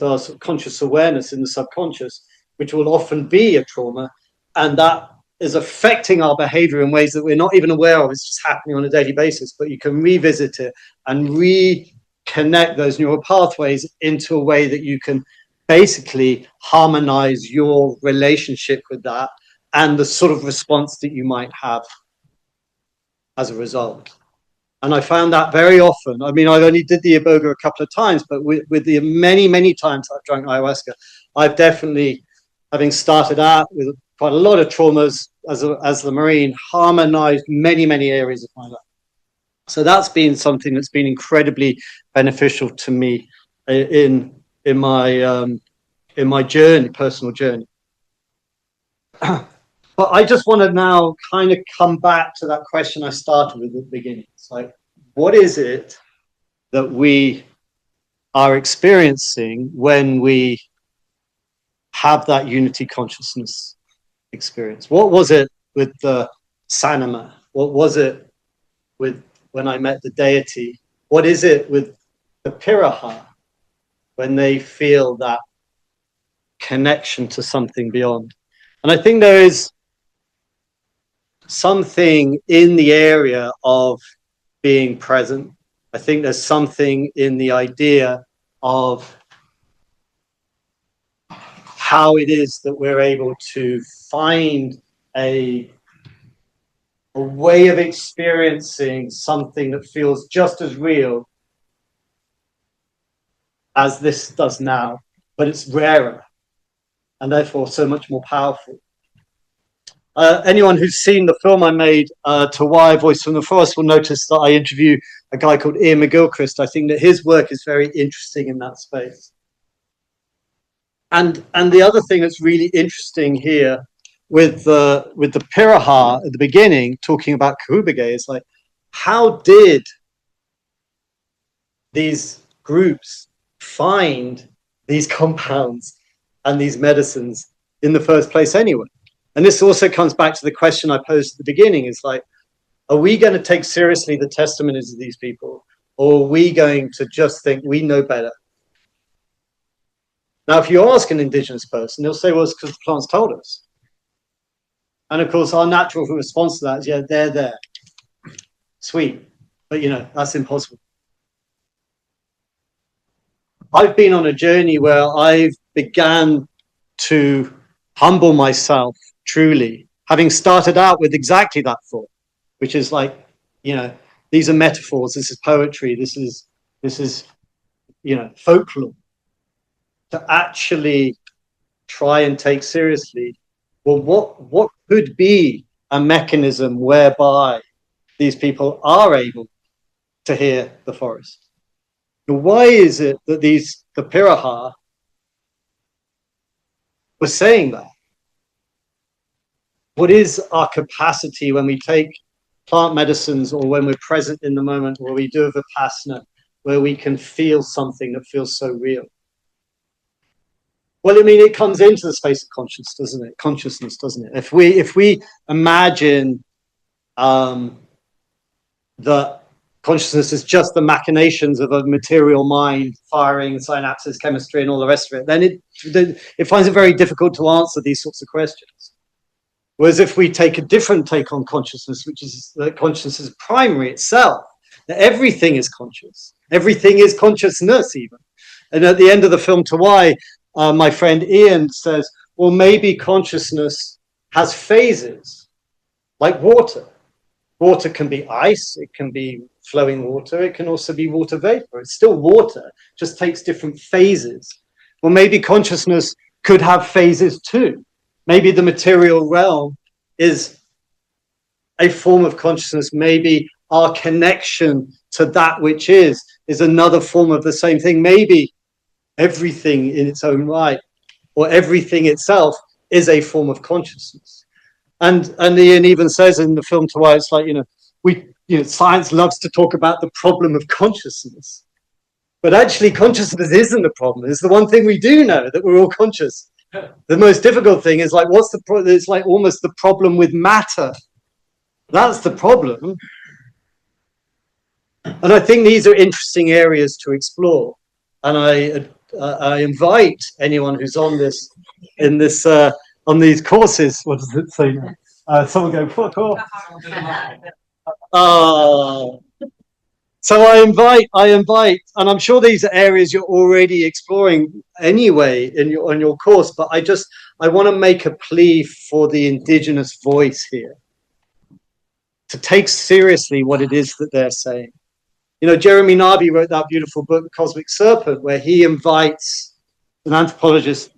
our sort of conscious awareness in the subconscious, which will often be a trauma, and that is affecting our behavior in ways that we're not even aware of. It's just happening on a daily basis, but you can revisit it and reconnect those neural pathways into a way that you can basically harmonize your relationship with that and the sort of response that you might have as a result. And I found that very often. I mean, I only did the iboga a couple of times, but with the many, many times I've drank ayahuasca, I've definitely, having started out with quite a lot of traumas as the Marine, harmonized many, many areas of my life. So that's been something that's been incredibly beneficial to me in my journey, personal journey. But I just want to now kind of come back to that question I started with at the beginning. It's like, what is it that we are experiencing when we have that unity consciousness experience? What was it with the Sanama? What was it with when I met the deity? What is it with the Piraha when they feel that connection to something beyond? And I think there is something in the area of being present. I think there's something in the idea of how it is that we're able to find a way of experiencing something that feels just as real as this does now, but it's rarer and therefore so much more powerful. Anyone who's seen the film I made, To Wire, Voice from the Forest, will notice that I interview a guy called Ian McGilchrist. I think that his work is very interesting in that space. And the other thing that's really interesting here with the Piraha at the beginning, talking about Karubage, is like, how did these groups find these compounds and these medicines in the first place anyway? And this also comes back to the question I posed at the beginning. It's like, are we going to take seriously the testimonies of these people? Or are we going to just think we know better? Now, if you ask an indigenous person, they'll say, well, it's because the plants told us. And of course, our natural response to that is, yeah, they're there. Sweet. But, you know, that's impossible. I've been on a journey where I've began to humble myself truly, having started out with exactly that thought, which is like, you know, these are metaphors, this is poetry, this is, you know, folklore. To actually try and take seriously, well, what could be a mechanism whereby these people are able to hear the forest? Why is it that the Piraha were saying that? What is our capacity when we take plant medicines or when we're present in the moment, or we do a Vipassana, where we can feel something that feels so real? Well, I mean, it comes into the space of consciousness, doesn't it? Consciousness, doesn't it? If we imagine that consciousness is just the machinations of a material mind firing synapses, chemistry, and all the rest of it, then it finds it very difficult to answer these sorts of questions. Whereas if we take a different take on consciousness, which is that consciousness is primary itself, that everything is conscious, everything is consciousness even. And at the end of the film Tawai, my friend Ian says, well, maybe consciousness has phases, like water. Water can be ice, it can be flowing water, it can also be water vapor. It's still water, just takes different phases. Well, maybe consciousness could have phases too. Maybe the material realm is a form of consciousness. Maybe our connection to that which is another form of the same thing. Maybe everything in its own right, or everything itself, is a form of consciousness. And Ian even says in the film Tawai, it's like, science loves to talk about the problem of consciousness. But actually, consciousness isn't the problem. It's the one thing we do know, that we're all conscious. The most difficult thing is like, it's like almost the problem with matter. That's the problem. And I think these are interesting areas to explore. And I invite anyone who's on this, on these courses. What does it say now? Someone go, fuck off. So I invite, and I'm sure these are areas you're already exploring anyway on your course, but I want to make a plea for the Indigenous voice here to take seriously what it is that they're saying. You know, Jeremy Narby wrote that beautiful book, The Cosmic Serpent, where he invites, an anthropologist,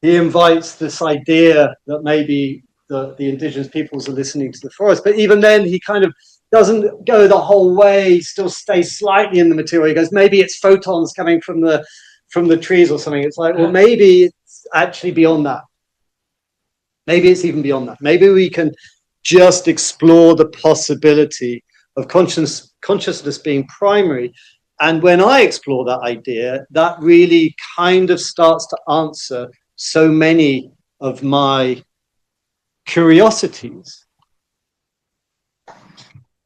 he invites this idea that maybe the indigenous peoples are listening to the forest. But even then, he kind of doesn't go the whole way, he still stays slightly in the material. He goes, maybe it's photons coming from the trees or something. It's like, well, maybe it's actually beyond that. Maybe it's even beyond that. Maybe we can just explore the possibility of consciousness being primary. And when I explore that idea, that really kind of starts to answer so many of my curiosities.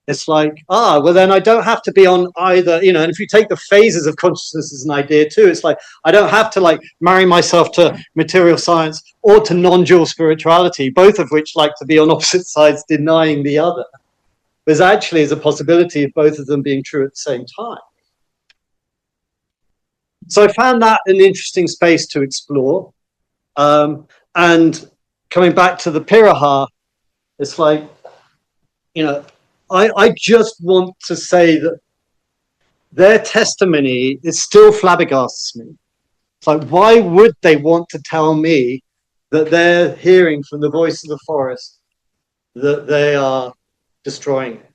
It's like, well, then I don't have to be on either, and if you take the phases of consciousness as an idea too, it's like, I don't have to like marry myself to material science or to non-dual spirituality, both of which like to be on opposite sides denying the other. There's actually is a possibility of both of them being true at the same time. So I found that an interesting space to explore. And coming back to the Piraha, it's like, I just want to say that their testimony is still flabbergasts me. It's like, why would they want to tell me that they're hearing from the voice of the forest that they are destroying it?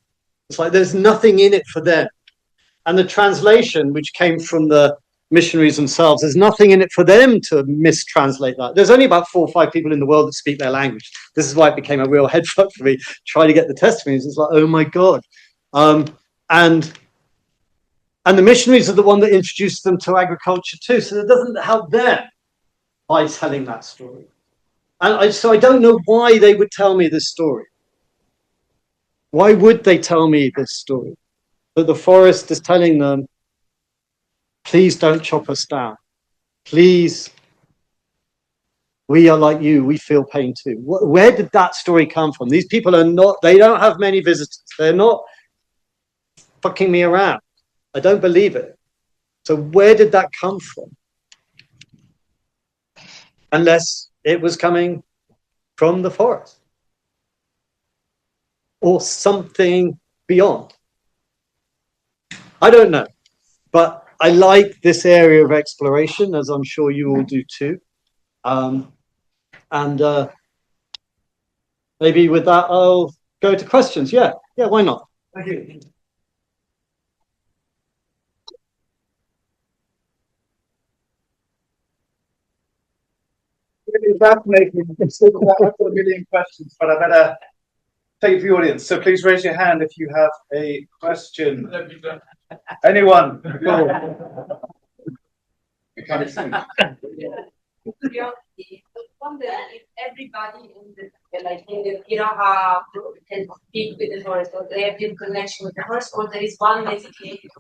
It's like there's nothing in it for them. And the translation, which came from the missionaries themselves, there's nothing in it for them to mistranslate that. There's only about 4 or 5 people in the world that speak their language. This is why it became a real headfuck for me, trying to get the testimonies. It's like, oh my God. And the missionaries are the one that introduced them to agriculture too. So it doesn't help them by telling that story. And so I don't know why they would tell me this story. Why would they tell me this story? that the forest is telling them, please don't chop us down. Please, we are like you, we feel pain too. Where did that story come from? These people are not, they don't have many visitors. They're not fucking me around. I don't believe it. So where did that come from? Unless it was coming from the forest or something beyond. I don't know, but I like this area of exploration, as I'm sure you all do too. Maybe with that, I'll go to questions. Yeah, why not? Thank you. Really fascinating. I've got a million questions, but I better take it for the audience. So please raise your hand if you have a question. Anyone? Wonder if everybody in the Piraha can speak with the forest, or they have deep connection with the forest, or there is one designated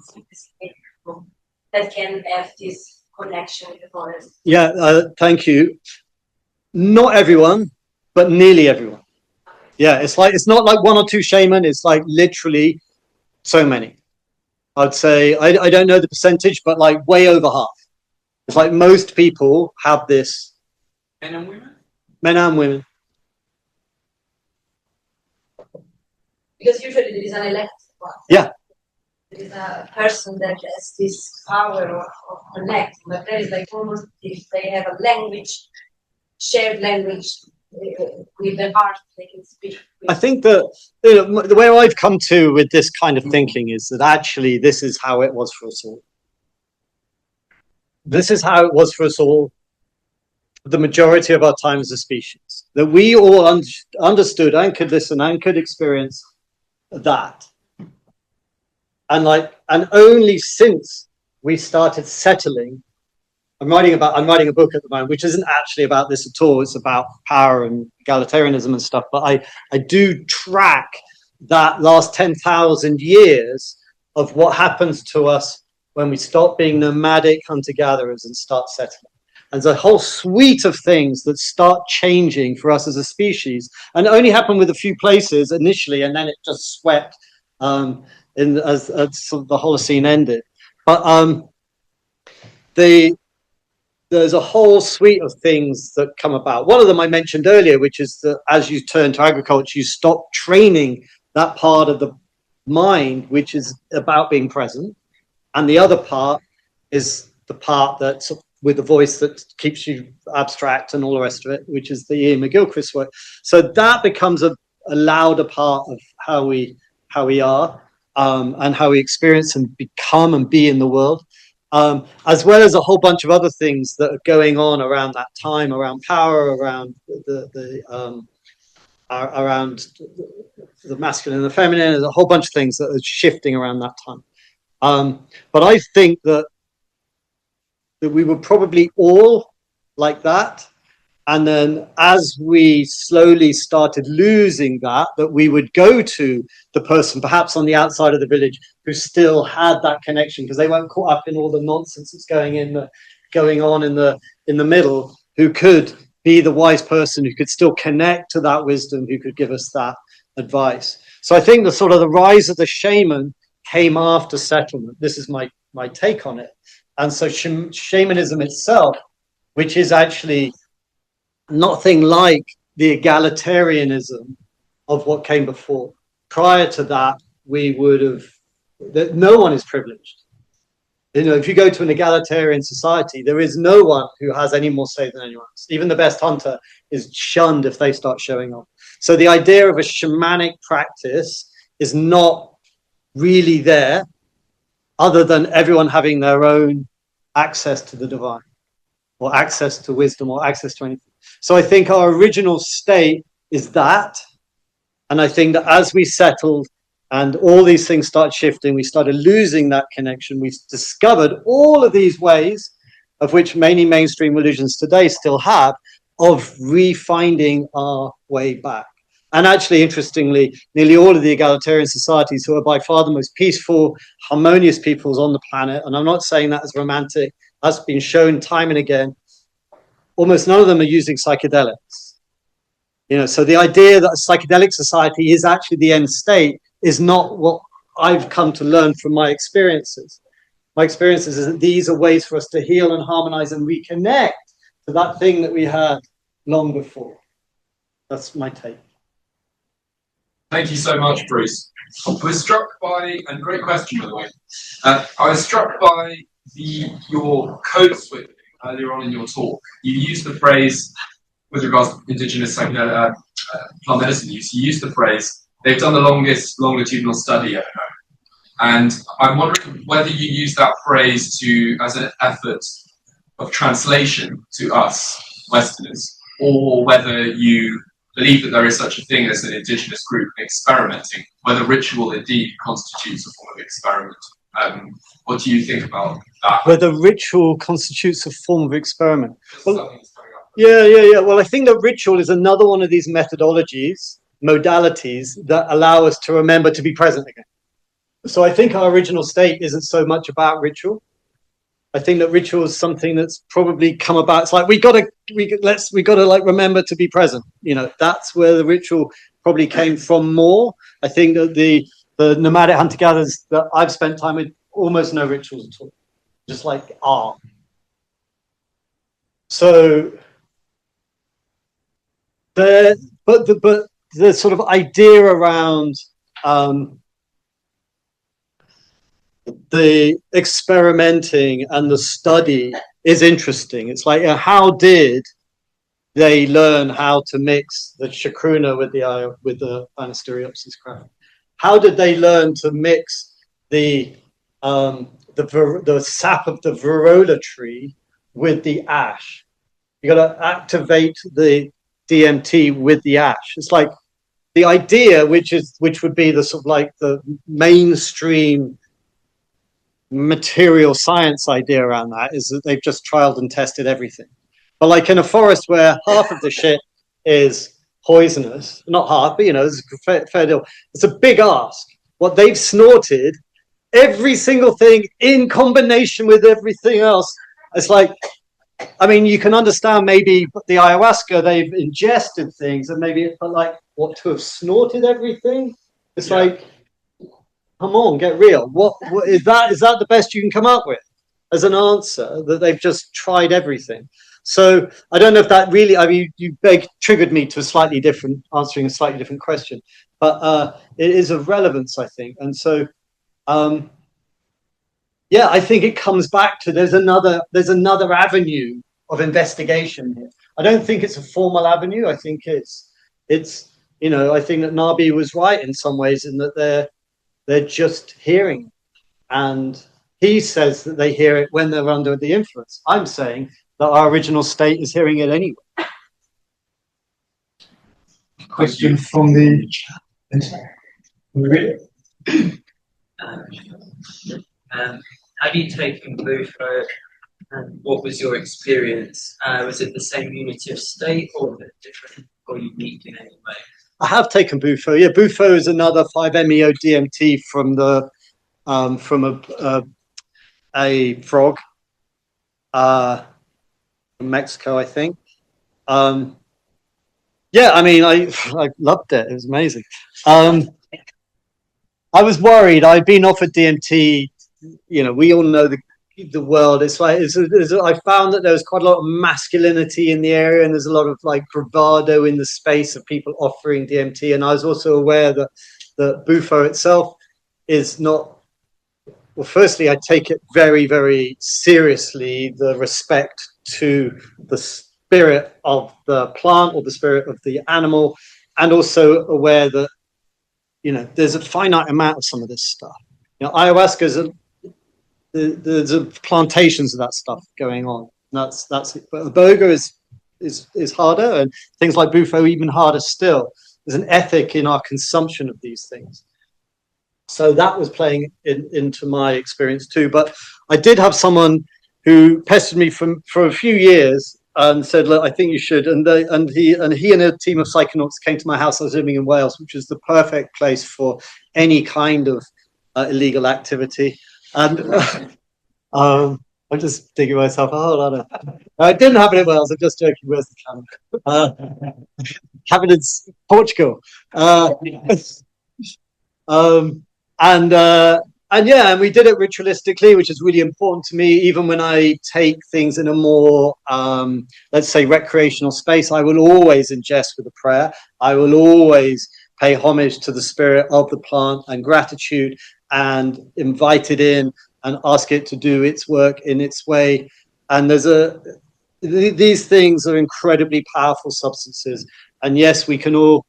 group that can have this connection with the forest. Yeah, thank you. Not everyone, but nearly everyone. Yeah, it's not like one or two shaman. It's like literally so many. I'd say I don't know the percentage, but like way over half. It's like most people have this. Men and women? Men and women. Because usually there is an elected one. Yeah. There is a person that has this power of connecting, but there is like almost if they have a language, shared language with the heart, they can speak. I think that the way I've come to with this kind of thinking is that actually this is how it was for us all. This is how it was for us all the majority of our time as a species, that we all understood and could listen and could experience that. And only since we started settling, I'm writing a book at the moment, which isn't actually about this at all. It's about power and egalitarianism and stuff. But I do track that last 10,000 years of what happens to us when we stop being nomadic hunter-gatherers and start settling. And there's a whole suite of things that start changing for us as a species, and it only happened with a few places initially, and then it just swept as sort of the Holocene ended. But there's a whole suite of things that come about. One of them I mentioned earlier, which is that as you turn to agriculture, you stop training that part of the mind, which is about being present. And the other part is the part that's with the voice that keeps you abstract and all the rest of it, which is the Ian McGilchrist work. So that becomes a louder part of how we are and how we experience and become and be in the world. As well as a whole bunch of other things that are going on around that time, around power, around around the masculine and the feminine. There's a whole bunch of things that are shifting around that time. But I think that we were probably all like that. And then as we slowly started losing that we would go to the person perhaps on the outside of the village who still had that connection because they weren't caught up in all the nonsense that's going on in the middle, who could be the wise person, who could still connect to that wisdom, who could give us that advice. So I think the rise of the shaman came after settlement. This is my take on it. And so shamanism itself, which is actually nothing like the egalitarianism of what came before. Prior to that, no one is privileged. If you go to an egalitarian society, there is no one who has any more say than anyone else. Even the best hunter is shunned if they start showing off. So the idea of a shamanic practice is not really there, other than everyone having their own access to the divine, or access to wisdom, or access to anything. So I think our original state is that. And I think that as we settled and all these things started shifting, we started losing that connection. We discovered all of these ways, of which many mainstream religions today still have, of refinding our way back. And actually, interestingly, nearly all of the egalitarian societies, who are by far the most peaceful, harmonious peoples on the planet, and I'm not saying that as romantic, that's been shown time and again, almost none of them are using psychedelics. You know, so the idea that a psychedelic society is actually the end state is not what I've come to learn from my experiences. My experiences is that these are ways for us to heal and harmonize and reconnect to that thing that we had long before. That's my take. Thank you so much, Bruce. I was struck by, and great question, by the way, I was struck by your code switching earlier on in your talk. You used the phrase, with regards to Indigenous plant medicine use, you used the phrase, they've done the longest longitudinal study ever known. And I'm wondering whether you use that phrase as an effort of translation to us, Westerners, or whether you believe that there is such a thing as an indigenous group experimenting, whether ritual indeed constitutes a form of experiment. What do you think about that? Whether ritual constitutes a form of experiment. Well, yeah. Well, I think that ritual is another one of these methodologies, modalities that allow us to remember to be present again. So I think our original state isn't so much about ritual. I think that ritual is something that's probably come about. It's like we gotta like remember to be present. You know, that's where the ritual probably came from more. I think that the nomadic hunter-gatherers that I've spent time with, almost no rituals at all, just like art. So but the sort of idea around the experimenting and the study is interesting. It's like, how did they learn how to mix the chacruna with the Banisteriopsis craft? How did they learn to mix the sap of the Varrola tree with the ash? You got to activate the DMT with the ash. It's like the idea, which would be the sort of like the mainstream material science idea around that, is that they've just trialed and tested everything. But like in a forest where half of the shit is poisonous, not half, but you know, it's a fair deal. It's a big ask. What they've snorted, every single thing in combination with everything else, it's like, I mean, you can understand maybe the ayahuasca, they've ingested things, and maybe, but like, what, to have snorted everything? It's like, come on, get real. What is that? Is that the best you can come up with as an answer, that they've just tried everything? So I don't know if that really, I mean, you triggered me to answering a slightly different question, but it is of relevance, I think. And so, yeah, I think it comes back to there's another avenue of investigation here. I don't think it's a formal avenue. I think it's you know, I think that Nabi was right in some ways in that they're just hearing, and he says that they hear it when they're under the influence. I'm saying that our original state is hearing it anyway. Question from the have you taken Bufo, and what was your experience? Was it the same unity of state, or was it different or unique in any way? I have taken Bufo. Yeah, Bufo is another 5-MeO DMT from a frog from Mexico, I think. Yeah, I mean, I loved it. It was amazing. I was worried. I'd been offered DMT. You know, we all know the world. It's like I found that there was quite a lot of masculinity in the area, and there's a lot of like bravado in the space of people offering DMT. And I was also aware that Bufo itself is not. Well, firstly, I take it very, very seriously, the respect to the spirit of the plant or the spirit of the animal, and also aware that, you know, there's a finite amount of some of this stuff. You know, ayahuasca there's plantations of that stuff going on. That's but iboga is harder, and things like Bufo even harder still. There's an ethic in our consumption of these things. So that was playing into my experience too. But I did have someone who pestered me for a few years and said, "Look, I think you should." And he and a team of psychonauts came to my house. I was living in Wales, which is the perfect place for any kind of illegal activity. And I'm just digging myself a whole lot of. It didn't happen in Wales. I'm just joking. Where's the camera? Happened in Portugal. And yeah, and we did it ritualistically, which is really important to me. Even when I take things in a more, let's say, recreational space, I will always ingest with a prayer. I will always pay homage to the spirit of the plant and gratitude, and invite it in and ask it to do its work in its way. And these things are incredibly powerful substances. And yes, we can all,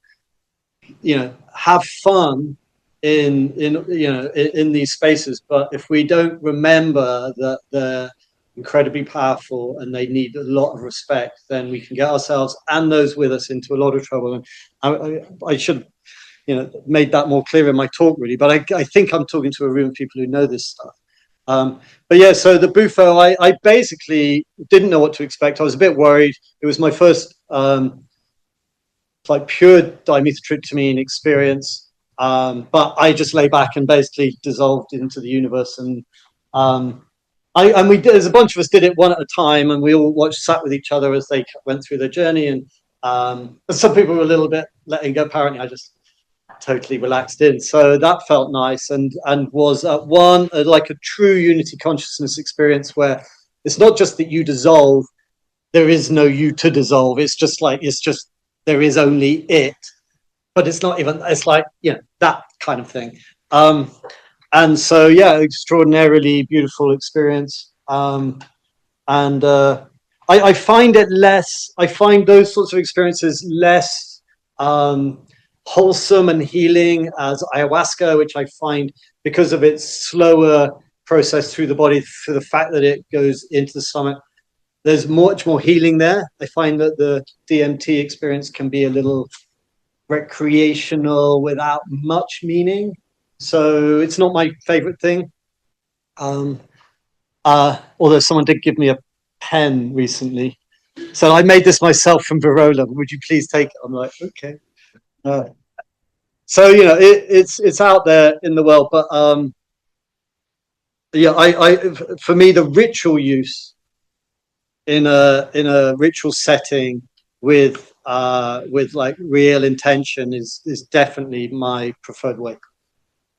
have fun in these spaces, but if we don't remember that they're incredibly powerful and they need a lot of respect, then we can get ourselves and those with us into a lot of trouble. And I should made that more clear in my talk, really, but I think I'm talking to a room of people who know this stuff. But yeah, so the Bufo, I basically didn't know what to expect. I was a bit worried. It was my first like pure dimethyltryptamine experience. But I just lay back and basically dissolved into the universe. And we did, as a bunch of us did it one at a time, and we all sat with each other as they went through their journey. And some people were a little bit letting go. Apparently, I just totally relaxed in. So that felt nice, and was like a true unity consciousness experience where it's not just that you dissolve. There is no you to dissolve. It's just there is only it. But it's not even, it's like, that kind of thing. And so, yeah, extraordinarily beautiful experience. I find those sorts of experiences less wholesome and healing as ayahuasca, which I find, because of its slower process through the body, through the fact that it goes into the stomach, there's much more healing there. I find that the DMT experience can be a little recreational without much meaning, so it's not my favorite thing. Although someone did give me a pen recently, so I made this myself from Verola. Would you please take it? I'm like, okay. So it's out there in the world, but yeah, I for me, the ritual use in a ritual setting with like real intention is definitely my preferred way.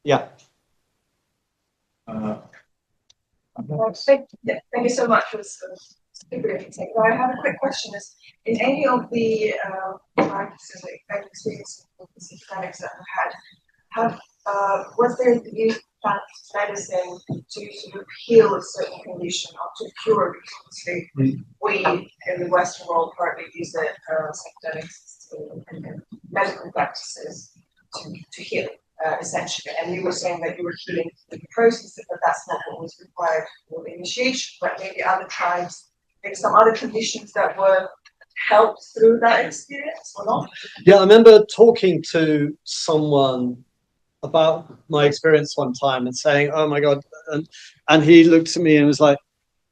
Yeah. Thank you so much. It was super interesting. I have a quick question: is in any of the practices that experience with the psychedelics that I've had, was there the use of plant medicine to sort of heal a certain condition or to cure? Because obviously we in the Western world partly use the psychedelics and medical practices to heal. Essentially, and you were saying that you were healing the process, but that's not what was required for the initiation. But maybe other tribes, maybe some other conditions that were helped through that experience, or not? Yeah, I remember talking to someone about my experience one time and saying, "Oh my God," and he looked at me and was like,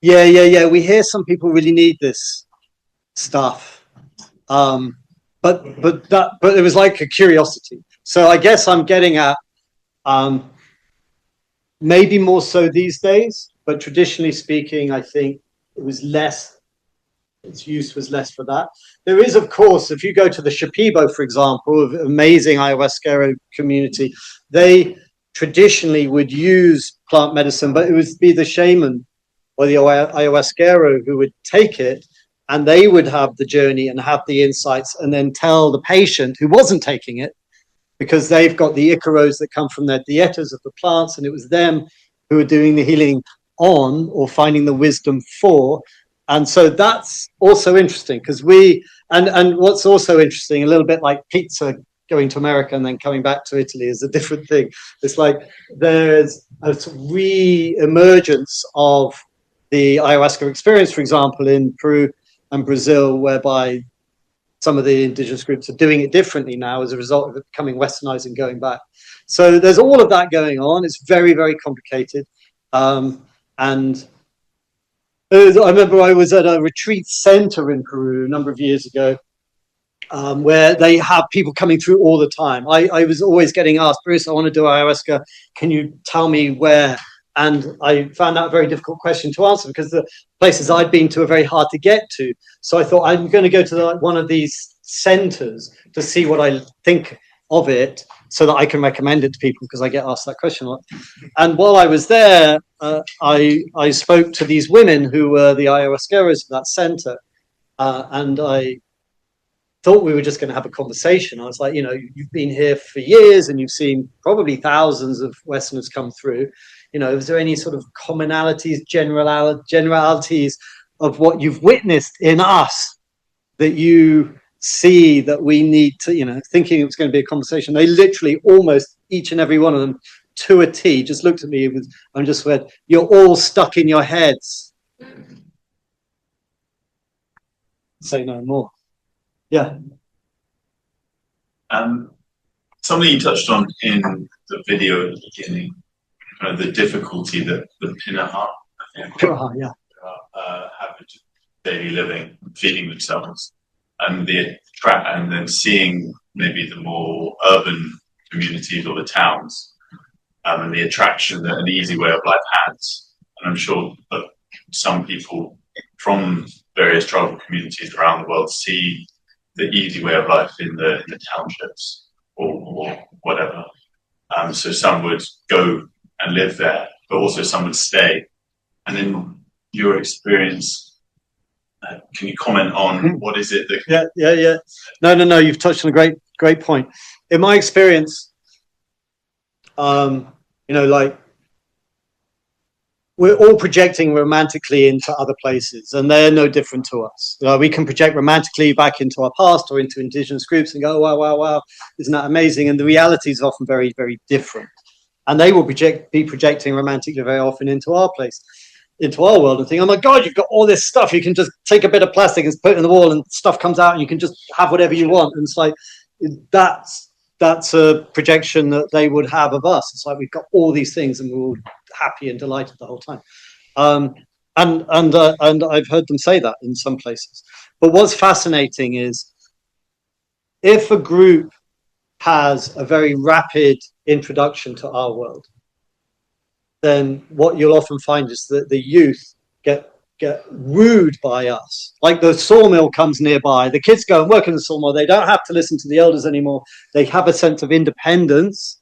"Yeah. We hear some people really need this stuff." But it was like a curiosity. So I guess I'm getting at maybe more so these days, but traditionally speaking, I think it was less. Its use was less for that. There is, of course, if you go to the Shipibo, for example, amazing ayahuasca community, they traditionally would use plant medicine, but it would be the shaman or the ayahuasquero who would take it, and they would have the journey and have the insights and then tell the patient who wasn't taking it, because they've got the icaros that come from their dietas of the plants, and it was them who were doing the healing on or finding the wisdom for. And so that's also interesting, because and what's also interesting, a little bit like pizza going to America and then coming back to Italy, is a different thing. It's like there's a re-emergence of the ayahuasca experience, for example, in Peru and Brazil, whereby some of the indigenous groups are doing it differently now as a result of it becoming westernized and going back. So there's all of that going on. It's very, very complicated. And I remember I was at a retreat center in Peru a number of years ago, where they have people coming through all the time. I was always getting asked, Bruce, I want to do ayahuasca. Can you tell me where? And I found that a very difficult question to answer because the places I'd been to are very hard to get to. So I thought I'm going to go to one of these centers to see what I think of it so that I can recommend it to people, because I get asked that question a lot. And while I was there, I spoke to these women who were the ayahuasqueras of that center. And I thought we were just going to have a conversation. I was like, you've been here for years and you've seen probably thousands of Westerners come through. Is there any sort of commonalities, generalities of what you've witnessed in us that you see that we need to, thinking it was going to be a conversation? They literally almost each and every one of them to a T just looked at me and just said, "You're all stuck in your heads." Say no more. Yeah. Something you touched on in the video at the beginning, kind of the difficulty that the Pinaha, Yeah. have in daily living, feeding themselves, and then seeing maybe the more urban communities or the towns, and the attraction that an easy way of life has. And I'm sure that some people from various tribal communities around the world see the easy way of life in the townships or whatever. So some would go and live there, but also some would stay. And in your experience, can you comment on what is it that? Yeah. No. You've touched on a great point. In my experience, like we're all projecting romantically into other places, and they're no different to us. We can project romantically back into our past or into indigenous groups and go, wow, isn't that amazing? And the reality is often very, very different. And they will be projecting romantically very often into our place, into our world, and think, oh my God, you've got all this stuff. You can just take a bit of plastic and put it in the wall and stuff comes out and you can just have whatever you want. And it's like, that's a projection that they would have of us. It's like we've got all these things and we're all happy and delighted the whole time. And I've heard them say that in some places. But what's fascinating is if a group has a very rapid introduction to our world, then what you'll often find is that the youth get wooed by us. Like the sawmill comes nearby, the kids go and work in the sawmill, they don't have to listen to the elders anymore, they have a sense of independence,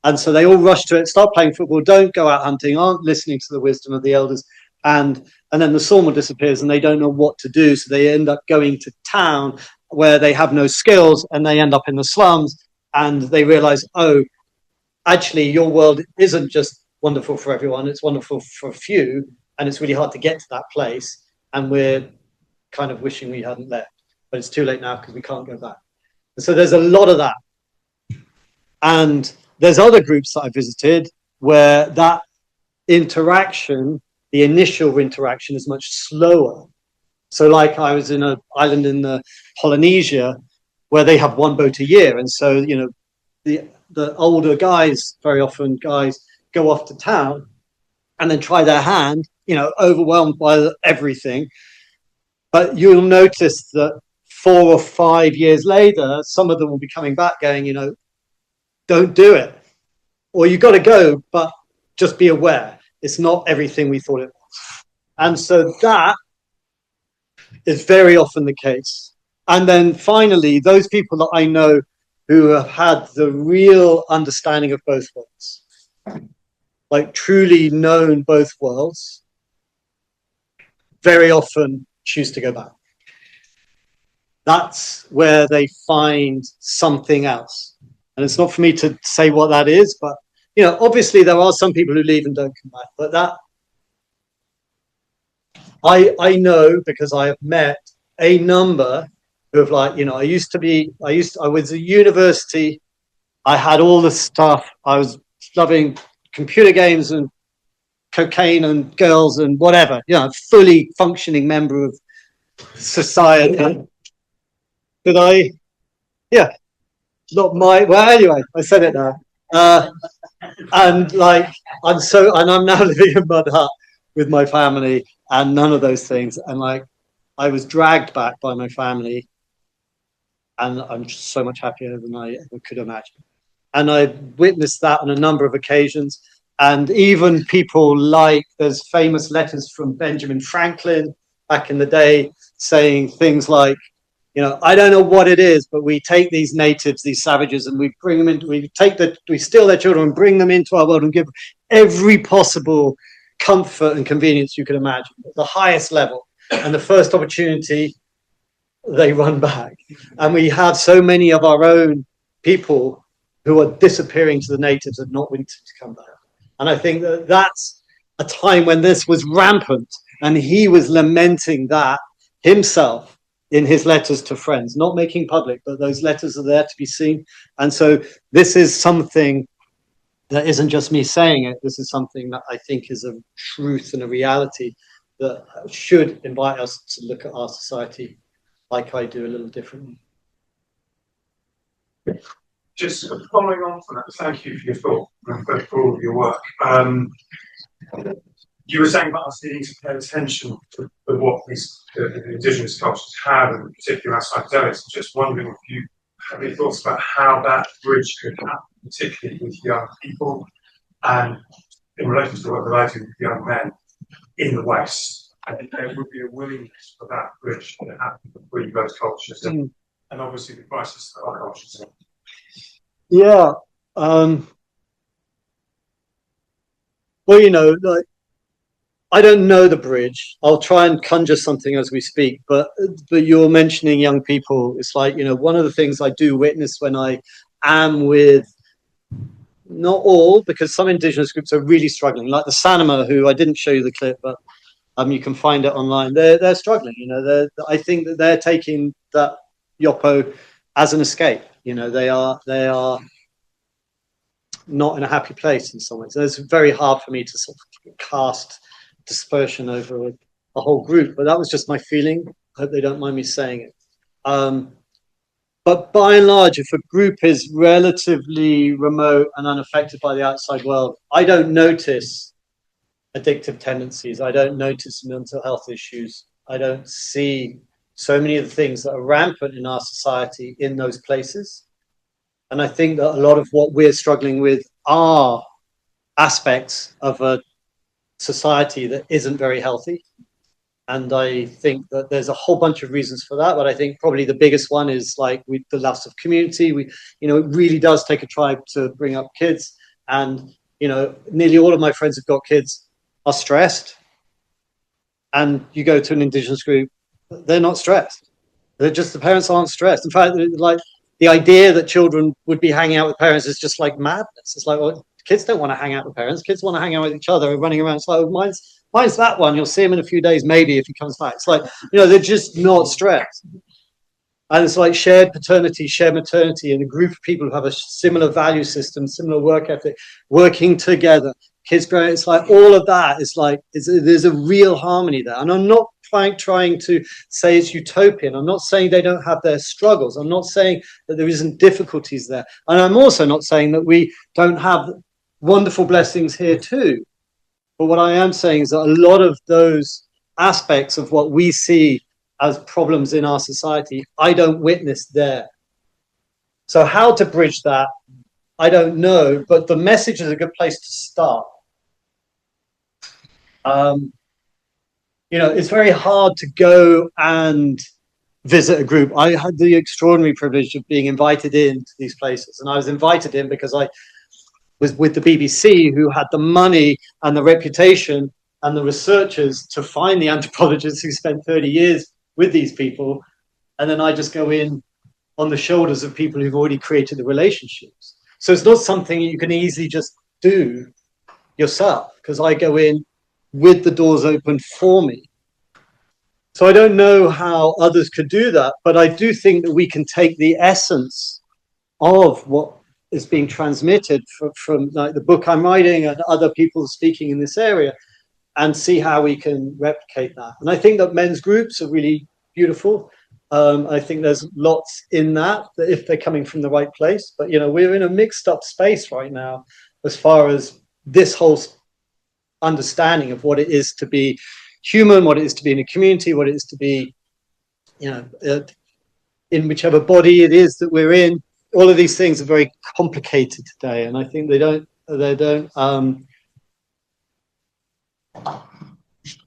and so they all rush to it, start playing football, don't go out hunting, aren't listening to the wisdom of the elders, and then the sawmill disappears and they don't know what to do, so they end up going to town where they have no skills and they end up in the slums, and they realize, oh, actually your world isn't just wonderful for everyone, it's wonderful for a few, and it's really hard to get to that place, and we're kind of wishing we hadn't left, but it's too late now because we can't go back. And so there's a lot of that. And there's other groups that I visited where that interaction, the initial interaction, is much slower. So like I was in an island in the Polynesia where they have one boat a year, and so the older guys, very often guys, go off to town and then try their hand, overwhelmed by everything. But you'll notice that 4 or 5 years later, some of them will be coming back going, don't do it. Or you got to go, but just be aware. It's not everything we thought it was. And so that is very often the case. And then finally, those people that I know who have had the real understanding of both worlds, like truly known both worlds, very often choose to go back. That's where they find something else. And it's not for me to say what that is, but obviously there are some people who leave and don't come back. But that I know because I have met a number who have I was at university, I had all the stuff, I was loving computer games and cocaine and girls and whatever, fully functioning member of society. Anyway, I said it now. And I'm now living in Mud Hut with my family, and none of those things. And like, I was dragged back by my family, and I'm just so much happier than I ever could imagine. And I witnessed that on a number of occasions. And even people like, there's famous letters from Benjamin Franklin back in the day saying things like, you know, I don't know what it is, but we take these natives, these savages, and we bring them into, we steal their children and bring them into our world and give every possible comfort and convenience you can imagine at the highest level. And the first opportunity, they run back. And we have so many of our own people who are disappearing to the natives and not wanting to come back. And I think that that's a time when this was rampant, and he was lamenting that himself in his letters to friends, not making public, but those letters are there to be seen. And so this is something that isn't just me saying it. This is something that I think is a truth and a reality that should invite us to look at our society like I do, a little differently. Just following on from that, thank you for your thought and for all of your work. You were saying about us needing to pay attention to what these indigenous cultures have, and particularly around psychedelics. I'm just wondering if you have any thoughts about how that bridge could happen, particularly with young people, and in relation to the work that I do with young men in the West. I think there would be a willingness for that bridge to happen between both cultures, and obviously the crisis that our cultures in. Yeah. Well, you know, like, I don't know the bridge. I'll try and conjure something as we speak, but you're mentioning young people. It's like, you know, one of the things I do witness when I am with, not all, because some indigenous groups are really struggling, like the Sanema, who I didn't show you the clip, but you can find it online. They're struggling, you know. I think that they're taking that Yopo as an escape. You know, they are not in a happy place in some ways. So it's very hard for me to sort of cast dispersion over a whole group, but that was just my feeling. I hope they don't mind me saying it. But by and large, if a group is relatively remote and unaffected by the outside world, I don't notice addictive tendencies. I don't notice mental health issues. I don't see so many of the things that are rampant in our society in those places. And I think that a lot of what we're struggling with are aspects of a society that isn't very healthy. And I think that there's a whole bunch of reasons for that, but I think probably the biggest one is like the loss of community. You know, it really does take a tribe to bring up kids. And, you know, nearly all of my friends who've got kids are stressed. And you go to an indigenous group, they're not stressed. They're just, the parents aren't stressed. In fact, like the idea that children would be hanging out with parents is just like madness. It's like, well, kids don't want to hang out with parents. Kids want to hang out with each other and running around. It's like, well, mine's that one. You'll see him in a few days, maybe, if he comes back. It's like, you know, they're just not stressed. And it's like shared paternity, shared maternity, and a group of people who have a similar value system, similar work ethic, working together. Kids growing, it's like all of that is like, there's a real harmony there. And I'm not trying to say it's utopian. I'm not saying they don't have their struggles. I'm not saying that there isn't difficulties there. And I'm also not saying that we don't have wonderful blessings here too. But what I am saying is that a lot of those aspects of what we see as problems in our society, I don't witness there. So how to bridge that, I don't know, but the message is a good place to start. You know, it's very hard to go and visit a group. I had the extraordinary privilege of being invited into these places, and I was invited in because I was with the BBC, who had the money and the reputation and the researchers to find the anthropologists who spent 30 years with these people, and then I just go in on the shoulders of people who've already created the relationships. So it's not something you can easily just do yourself, because I go in with the doors open for me. So I don't know how others could do that, but I do think that we can take the essence of what is being transmitted from like the book I'm writing and other people speaking in this area, and see how we can replicate that. And I think that men's groups are really beautiful. I think there's lots in that if they're coming from the right place. But, you know, we're in a mixed up space right now as far as this whole understanding of what it is to be human, what it is to be in a community, what it is to be, you know, in whichever body it is that we're in. All of these things are very complicated today, and I think they don't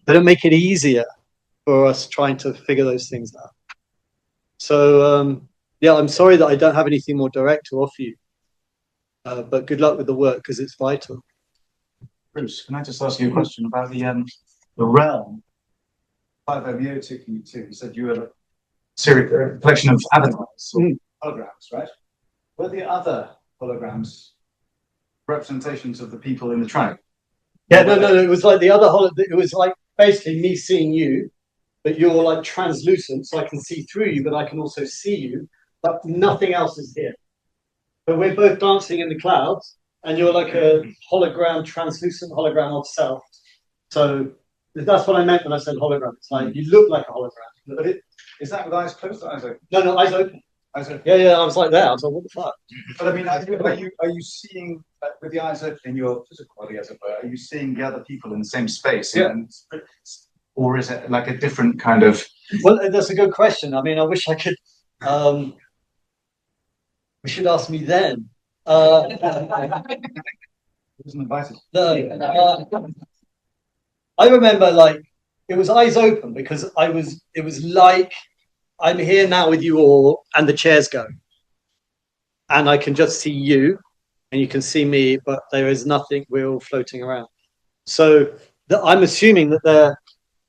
make it easier for us trying to figure those things out. So yeah, I'm sorry that I don't have anything more direct to offer you, but good luck with the work because it's vital. Bruce, can I just ask you a question about the realm? 5MO took you to. You said you were a collection of avatars, or holograms, right? Were the other holograms representations of the people in the tribe? Yeah, no. It was like the other it was like basically me seeing you, but you're like translucent, so I can see through you, but I can also see you. But nothing else is here. But we're both dancing in the clouds, and you're like a hologram, translucent hologram of self. So that's what I meant when I said hologram. It's like you look like a hologram. But is that with eyes closed or eyes open? No, eyes open. Eyes open. Yeah. I was like that. I was like, what the fuck? But I mean, are you seeing with the eyes open in your physical body, as it were? Are you seeing the other people in the same space? Yeah. Or is it like a different kind of? Well, that's a good question. I mean, I wish I could. We should ask me then. Wasn't invited. No. I remember like it was eyes open because it was like I'm here now with you all and the chairs go. And I can just see you and you can see me, but there is nothing, we're all floating around. So I'm assuming, but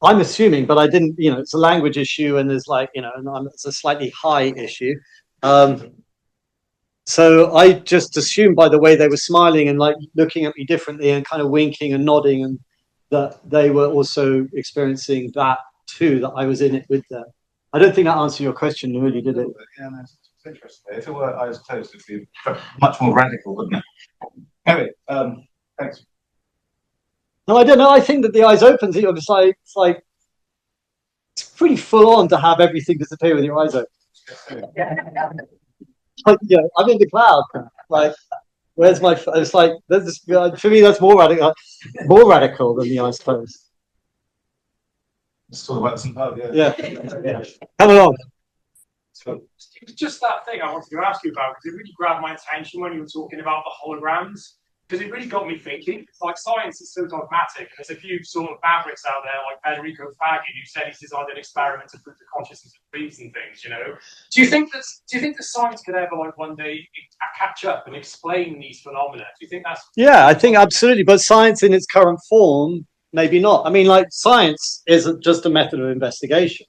I didn't, you know, it's a language issue and there's like, you know, and it's a slightly high issue. So I just assumed by the way they were smiling and like looking at me differently and kind of winking and nodding and that they were also experiencing that too, that I was in it with them. I don't think that answered your question, really, did it? Yeah, no, it's interesting. If it were eyes closed, it'd be much more radical, wouldn't it? Anyway, thanks. No, I don't know. I think that the eyes open, it's like it's pretty full on to have everything disappear with your eyes open. Like, yeah, I'm in the cloud. Like, where's my? It's like for me, that's more radical than the eyes closed. Let's talk about some pub, yeah. Yeah. Come along. It was just that thing I wanted to ask you about because it really grabbed my attention when you were talking about the holograms. Because it really got me thinking. It's like science is so dogmatic. There's a few sort of mavericks out there, like Federico Faggi, who said he's designed an experiment to prove the consciousness of trees and things. You know, do you think that science could ever, like, one day catch up and explain these phenomena? Do you think that's? Yeah, I think absolutely. But science in its current form, maybe not. I mean, like, science isn't just a method of investigation,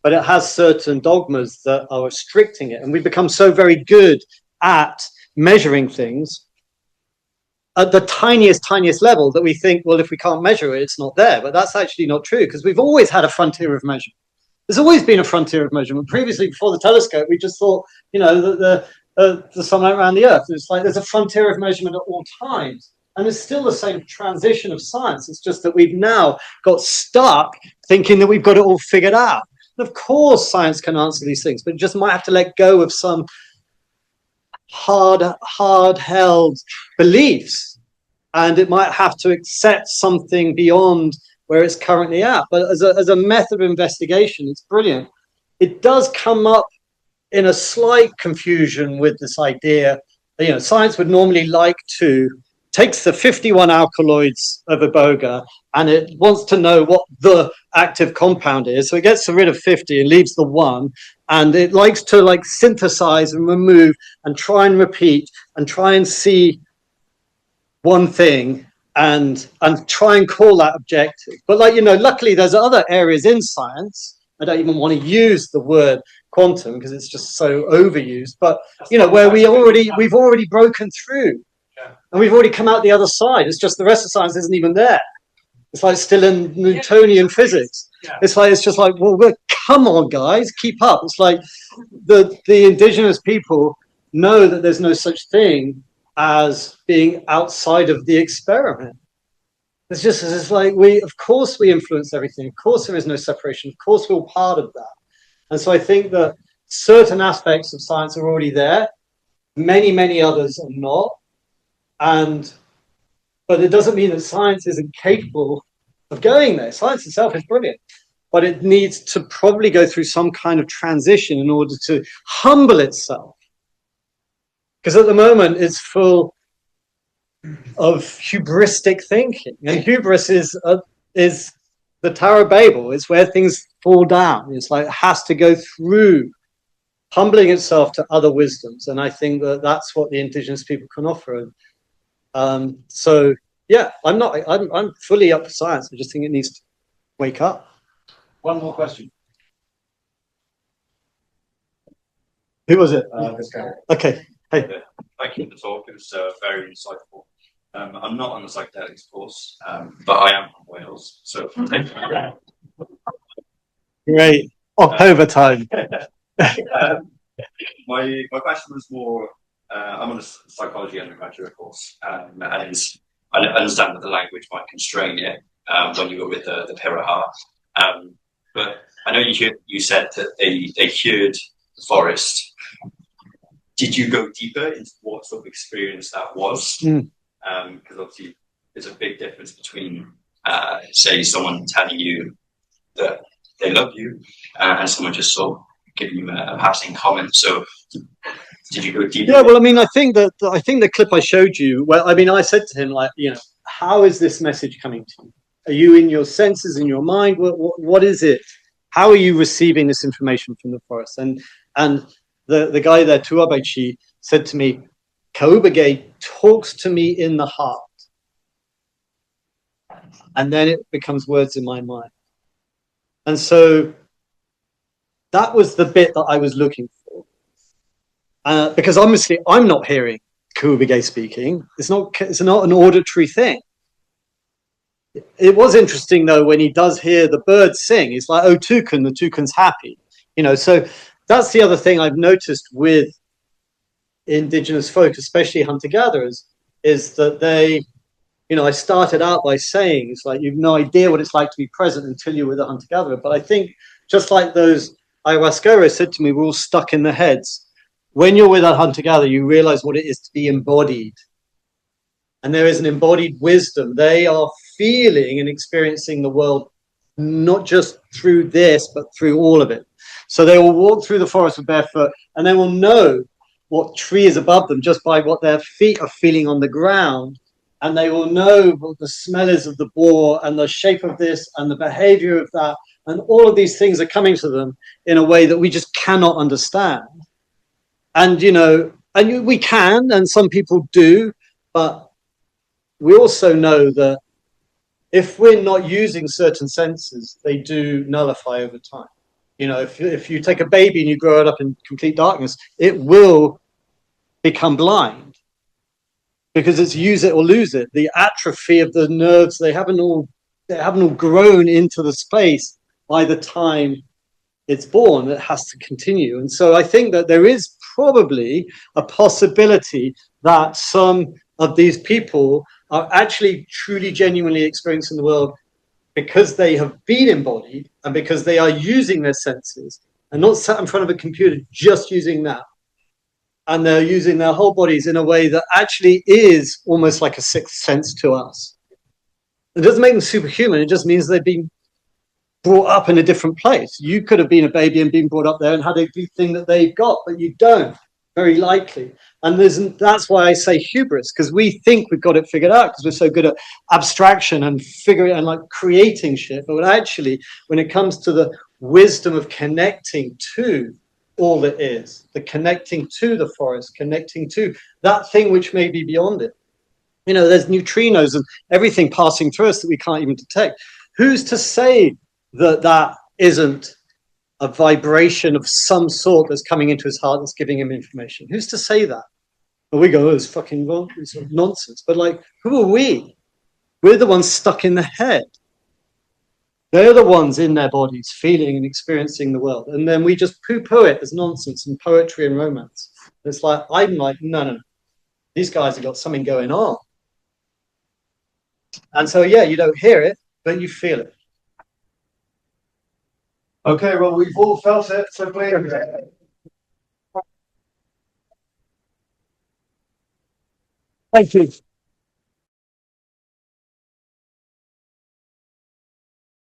but it has certain dogmas that are restricting it, and we become so very good at measuring things at the tiniest level that we think, well, if we can't measure it, it's not there. But that's actually not true because we've always had a frontier of measurement. There's always been a frontier of measurement. Previously, before the telescope, we just thought, you know, that the sunlight around the Earth. It's like there's a frontier of measurement at all times. And it's still the same transition of science. It's just that we've now got stuck thinking that we've got it all figured out. And of course, science can answer these things, but it just might have to let go of some hard-held beliefs, and it might have to accept something beyond where it's currently at. But as a method of investigation, it's brilliant. It does come up in a slight confusion with this idea. You know, science would normally like to takes the 51 alkaloids of iboga and it wants to know what the active compound is. So it gets rid of 50 and leaves the one. And it likes to like synthesize and remove and try and repeat and try and see one thing and try and call that objective. But like, you know, luckily there's other areas in science. I don't even want to use the word quantum because it's just so overused. But, you know, where we've already broken through. And we've already come out the other side. It's just the rest of science isn't even there. It's like still in Newtonian physics. It's just like, well, come on, guys, keep up. It's like the indigenous people know that there's no such thing as being outside of the experiment. It's like of course we influence everything. Of course there is no separation. Of course we're all part of that. And so I think that certain aspects of science are already there. Many others are not. But it doesn't mean that science isn't capable of going there. Science itself is brilliant, but it needs to probably go through some kind of transition in order to humble itself. Because at the moment it's full of hubristic thinking, and hubris is the Tower of Babel. It's where things fall down. It's like it has to go through humbling itself to other wisdoms, and I think that that's what the indigenous people can offer. So yeah, I'm fully up for science. I just think it needs to wake up. One more question. Who was it? This guy. Okay. Hey. Thank you for the talk. It was very insightful. I'm not on the psychedelics course, but I am from Wales, so thank you. Great. October time. My question was more. I'm on a psychology undergraduate course, and I understand that the language might constrain it when you were with the Piraha. But I know you said that they cured the forest. Did you go deeper into what sort of experience that was? Because obviously there's a big difference between, say, someone telling you that they love you and someone just sort of giving you a passing comment. So did you go deeper? Yeah, well, I mean, I think the clip I showed you, well, I mean, I said to him, like, you know, how is this message coming to you? Are you in your senses, in your mind? What is it? How are you receiving this information from the forest? And the guy there, Tuabechi, said to me, Kaubage talks to me in the heart. And then it becomes words in my mind. And so that was the bit that I was looking for. Because obviously I'm not hearing Kaubage speaking. It's not an auditory thing. It was interesting though when he does hear the birds sing. It's like, oh, toucan, the toucan's happy. You know, so that's the other thing I've noticed with indigenous folk, especially hunter-gatherers, is that they, you know, I started out by saying it's like you've no idea what it's like to be present until you're with a hunter-gatherer. But I think just like those ayahuasqueros said to me, we're all stuck in the heads. When you're with a hunter-gatherer, you realize what it is to be embodied. And there is an embodied wisdom. They are feeling and experiencing the world not just through this, but through all of it. So they will walk through the forest with barefoot, and they will know what tree is above them just by what their feet are feeling on the ground. And they will know what the smell is of the boar and the shape of this and the behavior of that. And all of these things are coming to them in a way that we just cannot understand. And, you know, and we can, and some people do, but we also know that if we're not using certain senses, they do nullify over time. You know, if you take a baby and you grow it up in complete darkness, it will become blind because it's use it or lose it. The atrophy of the nerves, they haven't all grown into the space by the time it's born. It has to continue. And so I think that there is probably a possibility that some of these people are actually truly genuinely experiencing the world because they have been embodied and because they are using their senses and not sat in front of a computer just using that. And they're using their whole bodies in a way that actually is almost like a sixth sense to us. It doesn't make them superhuman. It just means they've been brought up in a different place. You could have been a baby and been brought up there and had everything that they've got, but you don't, very likely. And that's why I say hubris, because we think we've got it figured out because we're so good at abstraction and figuring and like creating shit. But actually, when it comes to the wisdom of connecting to all that is, the connecting to the forest, connecting to that thing which may be beyond it. You know, there's neutrinos and everything passing through us that we can't even detect. Who's to say that that isn't a vibration of some sort that's coming into his heart that's giving him information? Who's to say that? Well, we go, oh, it's fucking wrong, it's nonsense. But like, who are we? We're the ones stuck in the head. They're the ones in their bodies feeling and experiencing the world. And then we just poo-poo it as nonsense and poetry and romance. It's like, I'm like, no. These guys have got something going on. And so, yeah, you don't hear it, but you feel it. Okay, well, we've all felt it, so please. Thank you.